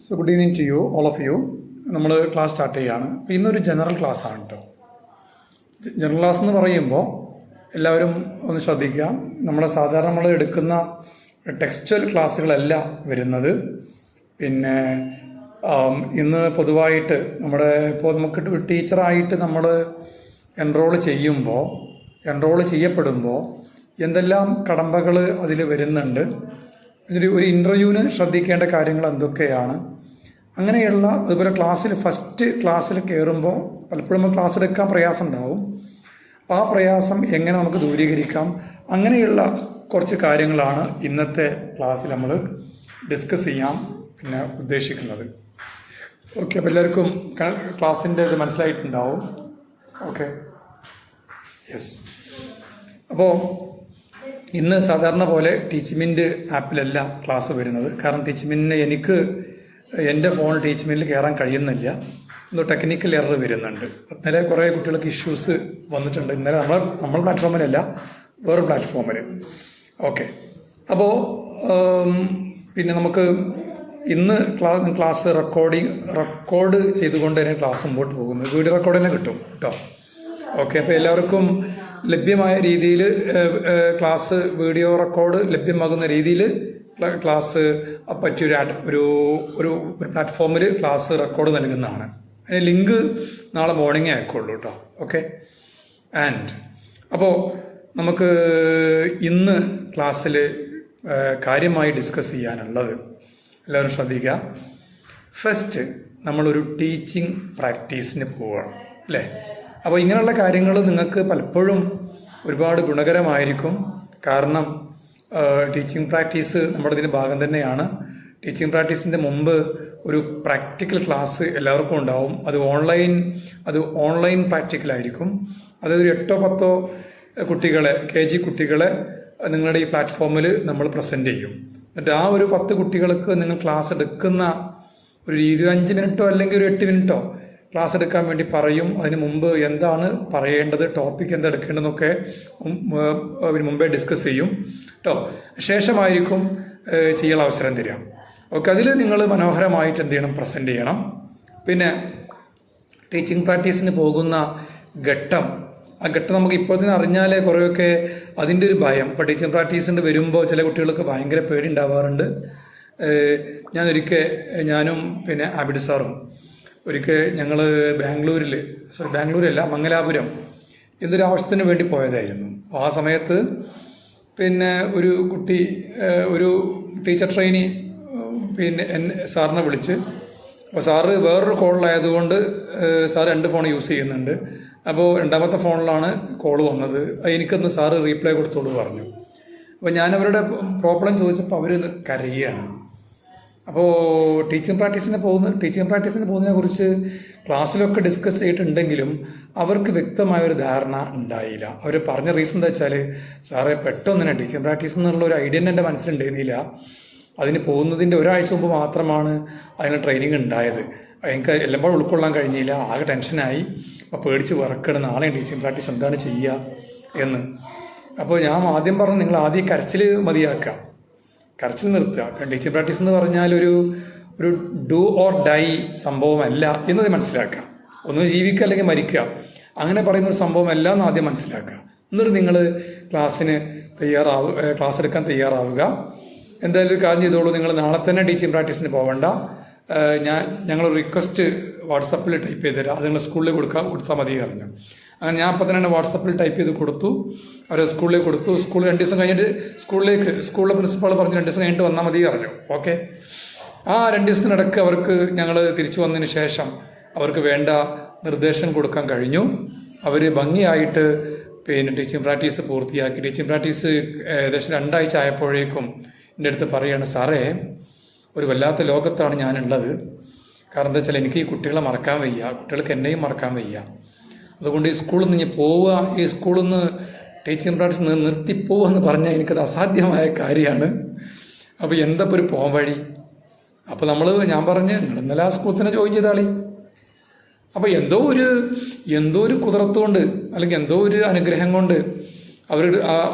So good evening to you all of you. നമ്മൾ class start ചെയ്യുകയാണ്. അപ്പോൾ ഇന്നൊരു ജനറൽ ക്ലാസ് ആണ് കേട്ടോ. ജനറൽ ക്ലാസ് എന്ന് പറയുമ്പോൾ എല്ലാവരും ഒന്ന് ശ്രദ്ധിക്കാം. സാധാരണ നമ്മൾ എടുക്കുന്ന ടെക്സ്റ്റൽ ക്ലാസ്സുകളല്ല വരുന്നത്. പിന്നെ ഇന്ന് പൊതുവായിട്ട് ഇപ്പോൾ നമുക്ക് ടീച്ചറായിട്ട് നമ്മൾ എൻറോൾ ചെയ്യപ്പെടുമ്പോൾ എന്തെല്ലാം കടമ്പകൾ അതിൽ വരുന്നുണ്ട്, ഒരു ഇൻ്റർവ്യൂവിന് ശ്രദ്ധിക്കേണ്ട കാര്യങ്ങൾ എന്തൊക്കെയാണ്, അങ്ങനെയുള്ള അതുപോലെ ഫസ്റ്റ് ക്ലാസ്സിൽ കയറുമ്പോൾ പലപ്പോഴും നമുക്ക് ക്ലാസ് എടുക്കാൻ പ്രയാസം ഉണ്ടാവും. ആ പ്രയാസം എങ്ങനെ നമുക്ക് ദൂരീകരിക്കാം, അങ്ങനെയുള്ള കുറച്ച് കാര്യങ്ങളാണ് ഇന്നത്തെ ക്ലാസ്സിൽ നമ്മൾ ഡിസ്കസ് ചെയ്യാൻ ഉദ്ദേശിക്കുന്നത്. ഓക്കെ, അപ്പോൾ എല്ലാവർക്കും ക്ലാസ്സിൻ്റെ ഇത് മനസ്സിലായിട്ടുണ്ടാവും. Okay, yes. അപ്പോൾ ഇന്ന് സാധാരണ പോലെ ടീച്ചിമിൻ്റ് ആപ്പിലല്ല ക്ലാസ് വരുന്നത്. കാരണം ടീച്ചിമിന് എൻ്റെ ഫോൺ ടീച്ചിമിനിൽ കയറാൻ കഴിയുന്നില്ല. എന്തോ ടെക്നിക്കൽ എറർ വരുന്നുണ്ട്. ഇന്നലെ കുറേ കുട്ടികൾക്ക് ഇഷ്യൂസ് വന്നിട്ടുണ്ട്. ഇന്നലെ നമ്മൾ പ്ലാറ്റ്ഫോമിലല്ല, വേറെ പ്ലാറ്റ്ഫോമിൽ. ഓക്കെ, അപ്പോൾ പിന്നെ നമുക്ക് ഇന്ന് ക്ലാസ് റെക്കോർഡ് ചെയ്തുകൊണ്ട് തന്നെ ക്ലാസ് മുമ്പോട്ട് പോകുന്നത്. വീഡിയോ റെക്കോർഡ് തന്നെ കിട്ടും കേട്ടോ. ഓക്കെ, അപ്പോൾ എല്ലാവർക്കും ലഭ്യമായ രീതിയിൽ ക്ലാസ് വീഡിയോ റെക്കോർഡ് ലഭ്യമാകുന്ന രീതിയിൽ ക്ലാസ് പറ്റിയൊരു ഒരു പ്ലാറ്റ്ഫോമിൽ ക്ലാസ് റെക്കോർഡ് നൽകുന്നതാണ്. അതിന് ലിങ്ക് നാളെ മോർണിംഗേ അയക്കുള്ളൂ കേട്ടോ. ഓക്കെ, അപ്പോൾ നമുക്ക് ഇന്ന് ക്ലാസ്സിൽ കാര്യമായി ഡിസ്കസ് ചെയ്യാനുള്ളത് എല്ലാവരും ശ്രദ്ധിക്കുക. ഫസ്റ്റ് നമ്മളൊരു ടീച്ചിങ് പ്രാക്ടീസിന് പോവുകയാണ് അല്ലേ. അപ്പോൾ ഇങ്ങനെയുള്ള കാര്യങ്ങൾ നിങ്ങൾക്ക് പലപ്പോഴും ഒരുപാട് ഗുണകരമായിരിക്കും. കാരണം ടീച്ചിങ് പ്രാക്ടീസ് നമ്മുടെ ഇതിൻ്റെ ഭാഗം തന്നെയാണ്. ടീച്ചിങ് പ്രാക്ടീസിൻ്റെ മുമ്പ് ഒരു പ്രാക്ടിക്കൽ ക്ലാസ് എല്ലാവർക്കും ഉണ്ടാവും. അത് ഓൺലൈൻ പ്രാക്ടിക്കലായിരിക്കും. അതായത് ഒരു 8-10 കുട്ടികളെ, KG കുട്ടികളെ നിങ്ങളുടെ ഈ പ്ലാറ്റ്ഫോമിൽ നമ്മൾ പ്രസൻറ്റ് ചെയ്യും. എന്നിട്ട് ആ ഒരു 10 കുട്ടികൾക്ക് നിങ്ങൾ ക്ലാസ് എടുക്കുന്ന ഒരു രീതി 5 മിനിറ്റോ അല്ലെങ്കിൽ ഒരു 8 മിനിറ്റോ ക്ലാസ് എടുക്കാൻ വേണ്ടി പറയും. അതിന് മുമ്പ് എന്താണ് പറയേണ്ടത്, ടോപ്പിക് എന്താ എടുക്കേണ്ടതെന്നൊക്കെ മുമ്പേ ഡിസ്കസ് ചെയ്യും കേട്ടോ. ശേഷമായിരിക്കും ചെയ്യാൻ അവസരം തരിക. ഓക്കെ, അതിൽ നിങ്ങൾ മനോഹരമായിട്ട് എന്ത് ചെയ്യണം, പ്രസൻറ്റ് ചെയ്യണം. പിന്നെ ടീച്ചിങ് പ്രാക്ടീസിന് പോകുന്ന ഘട്ടം നമുക്ക് ഇപ്പോൾ തന്നെ അറിഞ്ഞാലേ കുറേയൊക്കെ അതിൻ്റെ ഒരു ഭയം. ഇപ്പോൾ ടീച്ചിങ് പ്രാക്ടീസിൻ്റെ വരുമ്പോൾ ചില കുട്ടികൾക്ക് ഭയങ്കര പേടി ഉണ്ടാവാറുണ്ട്. ഞാനും പിന്നെ ആബിഡ് സാറും ഒരിക്കൽ ഞങ്ങൾ ബാംഗ്ലൂരല്ല മംഗലാപുരം എന്തൊരു ആവശ്യത്തിന് വേണ്ടി പോയതായിരുന്നു. അപ്പോൾ ആ സമയത്ത് പിന്നെ ഒരു കുട്ടി, ഒരു ടീച്ചർ ട്രെയിനി സാറിനെ വിളിച്ച്, അപ്പോൾ സാറ് വേറൊരു കോളിലായതുകൊണ്ട് സാർ 2 ഫോൺ യൂസ് ചെയ്യുന്നുണ്ട്. അപ്പോൾ 2ാമത്തെ ഫോണിലാണ് കോൾ വന്നത്. എനിക്കൊന്ന് സാറ് റീപ്ലൈ കൊടുത്തോളൂ പറഞ്ഞു. അപ്പോൾ ഞാനവരുടെ പ്രോബ്ലം ചോദിച്ചപ്പോൾ അവർ കരയുകയാണ്. അപ്പോൾ ടീച്ചിങ് പ്രാക്ടീസിന് പോകുന്നതിനെ കുറിച്ച് ക്ലാസ്സിലൊക്കെ ഡിസ്കസ് ചെയ്തിട്ടുണ്ടെങ്കിലും അവർക്ക് വ്യക്തമായൊരു ധാരണ ഉണ്ടായില്ല. അവർ പറഞ്ഞ റീസൺ എന്താ വെച്ചാൽ, സാറേ പെട്ടെന്ന് തന്നെ ടീച്ചിങ് പ്രാക്ടീസ് എന്നുള്ള ഒരു ഐഡിയ എൻ്റെ മനസ്സിലുണ്ടായിരുന്നില്ല. അതിന് പോകുന്നതിൻ്റെ ഒരാഴ്ച മുമ്പ് മാത്രമാണ് അതിന് ട്രെയിനിങ് ഉണ്ടായത്. എനിക്ക് എല്ലാം കൂടെ ഉൾക്കൊള്ളാൻ കഴിഞ്ഞില്ല. ആകെ ടെൻഷനായി. അപ്പോൾ പേടിച്ച് വിറക്കണം, നാളെ ടീച്ചിങ് പ്രാക്ടീസ് എന്താണ് ചെയ്യുക എന്ന്. അപ്പോൾ ഞാൻ ആദ്യം പറഞ്ഞു, നിങ്ങൾ ആദ്യം കരച്ചിൽ മതിയാക്കുക, കരച്ചിൽ നിർത്തുക. ടീച്ചിങ് പ്രാക്ടീസ് എന്ന് പറഞ്ഞാൽ ഒരു ഡു ഓർ ഡൈ സംഭവമല്ല എന്നത് മനസ്സിലാക്കുക. ഒന്ന് ജീവിക്കുക അല്ലെങ്കിൽ മരിക്കുക, അങ്ങനെ പറയുന്ന ഒരു സംഭവമല്ല എന്ന് ആദ്യം മനസ്സിലാക്കുക. എന്നിട്ട് നിങ്ങൾ ക്ലാസ് എടുക്കാൻ തയ്യാറാവുക. എന്തായാലും ഒരു കാര്യം ചെയ്തോളൂ, നിങ്ങൾ നാളെ തന്നെ ടീച്ചിങ് പ്രാക്ടീസിന് പോകണ്ട. ഞങ്ങളൊരു റിക്വസ്റ്റ് വാട്സപ്പിൽ ടൈപ്പ് ചെയ്ത് തരാം, അത് നിങ്ങൾ സ്കൂളിൽ കൊടുത്താൽ മതി പറഞ്ഞു. അങ്ങനെ ഞാൻ അപ്പം തന്നെ വാട്സപ്പിൽ ടൈപ്പ് ചെയ്ത് കൊടുത്തു. അവർ സ്കൂളിലേക്ക് കൊടുത്തു. 2 ദിവസം കഴിഞ്ഞിട്ട് സ്കൂളിലെ പ്രിൻസിപ്പാൾ പറഞ്ഞു 2 ദിവസം കഴിഞ്ഞിട്ട് വന്നാൽ മതി പറഞ്ഞു. ഓക്കെ, ആ 2 ദിവസത്തിനിടയ്ക്ക് അവർക്ക് ഞങ്ങൾ തിരിച്ചു വന്നതിന് ശേഷം അവർക്ക് വേണ്ട നിർദ്ദേശം കൊടുക്കാൻ കഴിഞ്ഞു. അവർ ഭംഗിയായിട്ട് പിന്നെ ടീച്ചിങ് പ്രാക്ടീസ് പൂർത്തിയാക്കി. ടീച്ചിങ് പ്രാക്ടീസ് ഏകദേശം 2 ആഴ്ച ആയപ്പോഴേക്കും എൻ്റെ അടുത്ത് പറയുകയാണ്, സാറേ ഒരു വല്ലാത്ത ലോകത്താണ് ഞാനുള്ളത്. കാരണം എന്താ വെച്ചാൽ എനിക്ക് ഈ കുട്ടികളെ മറക്കാൻ വയ്യ, കുട്ടികൾക്ക് എന്നെയും മറക്കാൻ വയ്യ. അതുകൊണ്ട് ഈ സ്കൂളിൽ നിന്ന് പോവുക, ഈ സ്കൂളിൽ നിന്ന് ടീച്ചിങ് പ്രാക്ടീസ് നിർത്തിപ്പോവുക എന്ന് പറഞ്ഞാൽ എനിക്കത് അസാധ്യമായ കാര്യമാണ്. അപ്പോൾ എന്താ ഒരു പോകാൻ വഴി? അപ്പോൾ ഞാൻ പറഞ്ഞ്, നിങ്ങൾ ഇന്നലെ ആ സ്കൂളിൽ തന്നെ ജോയിൻ ചെയ്താളി. അപ്പോൾ എന്തോ ഒരു കുതിരത്തുകൊണ്ട് അല്ലെങ്കിൽ എന്തോ ഒരു അനുഗ്രഹം കൊണ്ട്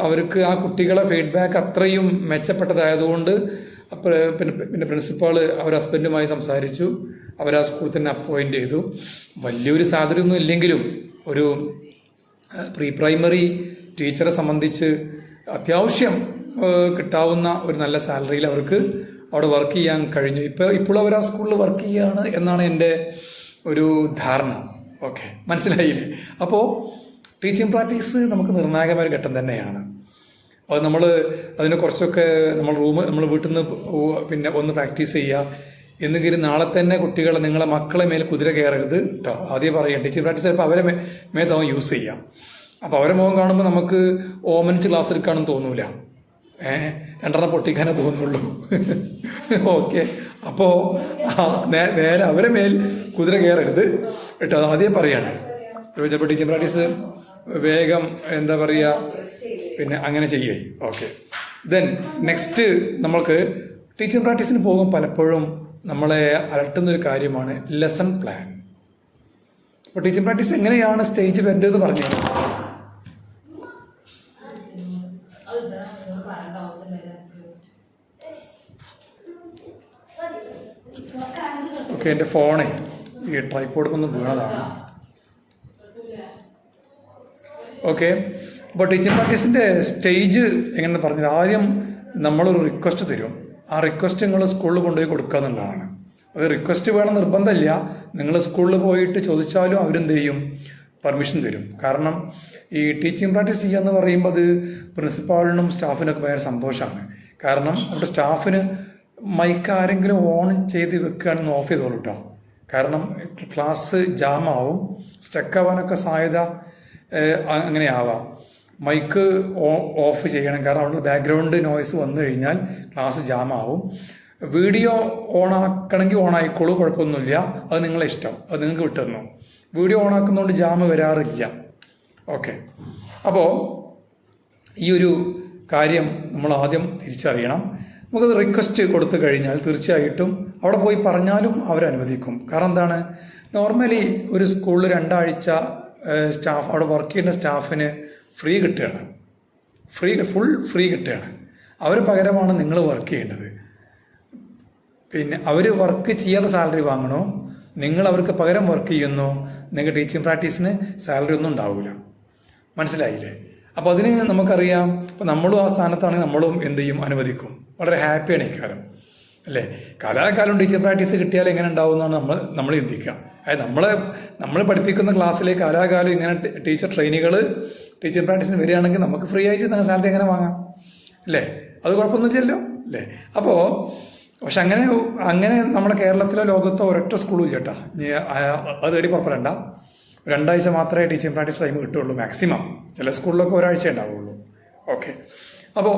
അവർക്ക് ആ കുട്ടികളെ ഫീഡ്ബാക്ക് അത്രയും മെച്ചപ്പെട്ടതായതുകൊണ്ട് അപ്പോൾ പിന്നെ പ്രിൻസിപ്പാൾ അവർ ഹസ്ബൻഡുമായി സംസാരിച്ചു. അവർ ആ സ്കൂളിൽ തന്നെ അപ്പോയിൻ്റ് ചെയ്തു. വലിയൊരു സാലറി ഒന്നും ഇല്ലെങ്കിലും ഒരു പ്രീ പ്രൈമറി ടീച്ചറെ സംബന്ധിച്ച് അത്യാവശ്യം കിട്ടാവുന്ന ഒരു നല്ല സാലറിയിൽ അവർക്ക് അവിടെ വർക്ക് ചെയ്യാൻ കഴിഞ്ഞു. ഇപ്പോൾ അവർ ആ സ്കൂളിൽ വർക്ക് ചെയ്യുകയാണ് എന്നാണ് എൻ്റെ ഒരു ധാരണ. ഓക്കെ, മനസ്സിലായില്ലേ? അപ്പോൾ ടീച്ചിങ് പ്രാക്ടീസ് നമുക്ക് നിർണായകമായ ഒരു ഘട്ടം തന്നെയാണ്. അത് നമ്മൾ അതിനെ കുറച്ചൊക്കെ നമ്മൾ വീട്ടിൽ നിന്ന് പിന്നെ ഒന്ന് പ്രാക്ടീസ് ചെയ്യുക. എന്നെങ്കിലും നാളെ തന്നെ കുട്ടികളെ നിങ്ങളെ മക്കളെ മേൽ കുതിര കയറരുത് കേട്ടോ. ആദ്യം പറയാം, ടീച്ചിങ് പ്രാക്ടീസ് ചിലപ്പോൾ അവരെ മേത്താവും യൂസ് ചെയ്യാം. അപ്പോൾ അവരെ മുഖം കാണുമ്പോൾ നമുക്ക് ഓമനിച്ച് ക്ലാസ് എടുക്കാണെന്ന് തോന്നൂല, രണ്ടെണ്ണം പൊട്ടിക്കാനേ തോന്നുള്ളൂ. ഓക്കെ, അപ്പോൾ നേരെ അവരെ മേൽ കുതിര കയറരുത് കേട്ടോ. അത് ആദ്യം പറയാണ്. ചിലപ്പോൾ ടീച്ചിങ് പ്രാക്ടീസ് വേഗം എന്താ പറയുക പിന്നെ അങ്ങനെ ചെയ്യുകയായി. ഓക്കെ, ദെൻ നെക്സ്റ്റ് നമ്മൾക്ക് ടീച്ചിങ് പ്രാക്ടീസിന് പോകും പലപ്പോഴും നമ്മളെ അലട്ടുന്നൊരു കാര്യമാണ് ലെസൺ പ്ലാൻ. അപ്പോൾ ടീച്ചിങ് പ്രാക്ടീസ് എങ്ങനെയാണ് സ്റ്റേജ് വരേണ്ടതെന്ന് പറഞ്ഞു. ഓക്കെ, എൻ്റെ ഫോണേ ഈ ട്രൈപോഡ് ഒന്ന് വീണതാണ്. ഓക്കെ, അപ്പോൾ ടീച്ചിങ് പ്രാക്ടീസിൻ്റെ സ്റ്റേജ് എങ്ങനെയെന്ന് പറഞ്ഞാൽ ആദ്യം നമ്മളൊരു റിക്വസ്റ്റ് തരും. ആ റിക്വസ്റ്റ് നിങ്ങൾ സ്കൂളിൽ കൊണ്ടുപോയി കൊടുക്കുക എന്നുള്ളതാണ്. അത് റിക്വസ്റ്റ് വേണം നിർബന്ധമില്ല. നിങ്ങൾ സ്കൂളിൽ പോയിട്ട് ചോദിച്ചാലും അവരെന്ത് ചെയ്യും, പെർമിഷൻ തരും. കാരണം ഈ ടീച്ചിങ് പ്രാക്ടീസ് ചെയ്യുക എന്ന് പറയുമ്പോൾ അത് പ്രിൻസിപ്പാളിനും സ്റ്റാഫിനൊക്കെ ഭയങ്കര സന്തോഷമാണ്. കാരണം അവിടെ സ്റ്റാഫിന് മൈക്ക് ആരെങ്കിലും ഓൺ ചെയ്ത് വെക്കുകയാണെന്ന് ഓഫ് ചെയ്തോളൂ കേട്ടോ. കാരണം ക്ലാസ് ജാമാവും, സ്റ്റക്കാവാനൊക്കെ സാധ്യത അങ്ങനെ ആവാം. മൈക്ക് ഓഫ് ചെയ്യണം, കാരണം അവിടെ ബാക്ക്ഗ്രൗണ്ട് നോയ്സ് വന്നു കഴിഞ്ഞാൽ ക്ലാസ് ജാമാവും. വീഡിയോ ഓണാക്കണമെങ്കിൽ ഓണായിക്കോളൂ, കുഴപ്പമൊന്നുമില്ല, അത് നിങ്ങളെ ഇഷ്ടം, അത് നിങ്ങൾക്ക് വിട്ടുതന്നു. വീഡിയോ ഓണാക്കുന്നതുകൊണ്ട് ജാമ് വരാറില്ല. ഓക്കെ, അപ്പോൾ ഈ ഒരു കാര്യം നമ്മൾ ആദ്യം തിരിച്ചറിയണം. നമുക്കത് റിക്വസ്റ്റ് കൊടുത്തു കഴിഞ്ഞാൽ തീർച്ചയായിട്ടും അവിടെ പോയി പറഞ്ഞാലും അവരനുവദിക്കും. കാരണം എന്താണ്, നോർമലി ഒരു സ്കൂളിൽ 2 ആഴ്ച സ്റ്റാഫ് അവിടെ വർക്ക് ചെയ്യുന്ന സ്റ്റാഫിന് ഫ്രീ കിട്ടുകയാണ്, ഫുൾ ഫ്രീ കിട്ടുകയാണ്. അവർ പകരമാണ് നിങ്ങൾ വർക്ക് ചെയ്യേണ്ടത്. പിന്നെ അവർ വർക്ക് ചെയ്യാതെ സാലറി വാങ്ങണോ, നിങ്ങൾ അവർക്ക് പകരം വർക്ക് ചെയ്യുന്നോ, നിങ്ങൾക്ക് ടീച്ചിങ് പ്രാക്ടീസിന് സാലറി ഒന്നും ഉണ്ടാവില്ല. മനസ്സിലായില്ലേ? അപ്പോൾ അതിന് നമുക്കറിയാം. അപ്പോൾ നമ്മളും ആ സ്ഥാനത്താണെങ്കിൽ നമ്മളും എന്ത് ചെയ്യും, അനുവദിക്കും. വളരെ ഹാപ്പിയാണ് ഈ കാലം അല്ലേ. കാലാകാലം ടീച്ചർ പ്രാക്ടീസ് കിട്ടിയാൽ എങ്ങനെ ഉണ്ടാവും എന്നാണ് നമ്മൾ ചിന്തിക്കുക. അതായത് നമ്മൾ പഠിപ്പിക്കുന്ന ക്ലാസ്സിലേക്ക് കാലാകാലം ഇങ്ങനെ ടീച്ചർ ട്രെയിനികൾ ടീച്ചർ പ്രാക്ടീസിന് വരികയാണെങ്കിൽ നമുക്ക് ഫ്രീ ആയിട്ട് നിങ്ങൾ സാലറി എങ്ങനെ വാങ്ങാം അല്ലേ? അത് കുഴപ്പമൊന്നുമില്ലല്ലോ അല്ലേ? അപ്പോൾ പക്ഷെ അങ്ങനെ നമ്മുടെ കേരളത്തിലോ ലോകത്തോ ഒരൊറ്റ സ്കൂളും ഇല്ല കേട്ടോ. അത് തേടി പുറപ്പെടേണ്ട. 2 ആഴ്ച മാത്രമേ ടീച്ചിങ് പ്രാക്ടീസ് ടൈം കിട്ടുള്ളൂ മാക്സിമം. ചില സ്കൂളിലൊക്കെ 1 ആഴ്ച ഉണ്ടാവുള്ളൂ. ഓക്കെ, അപ്പോൾ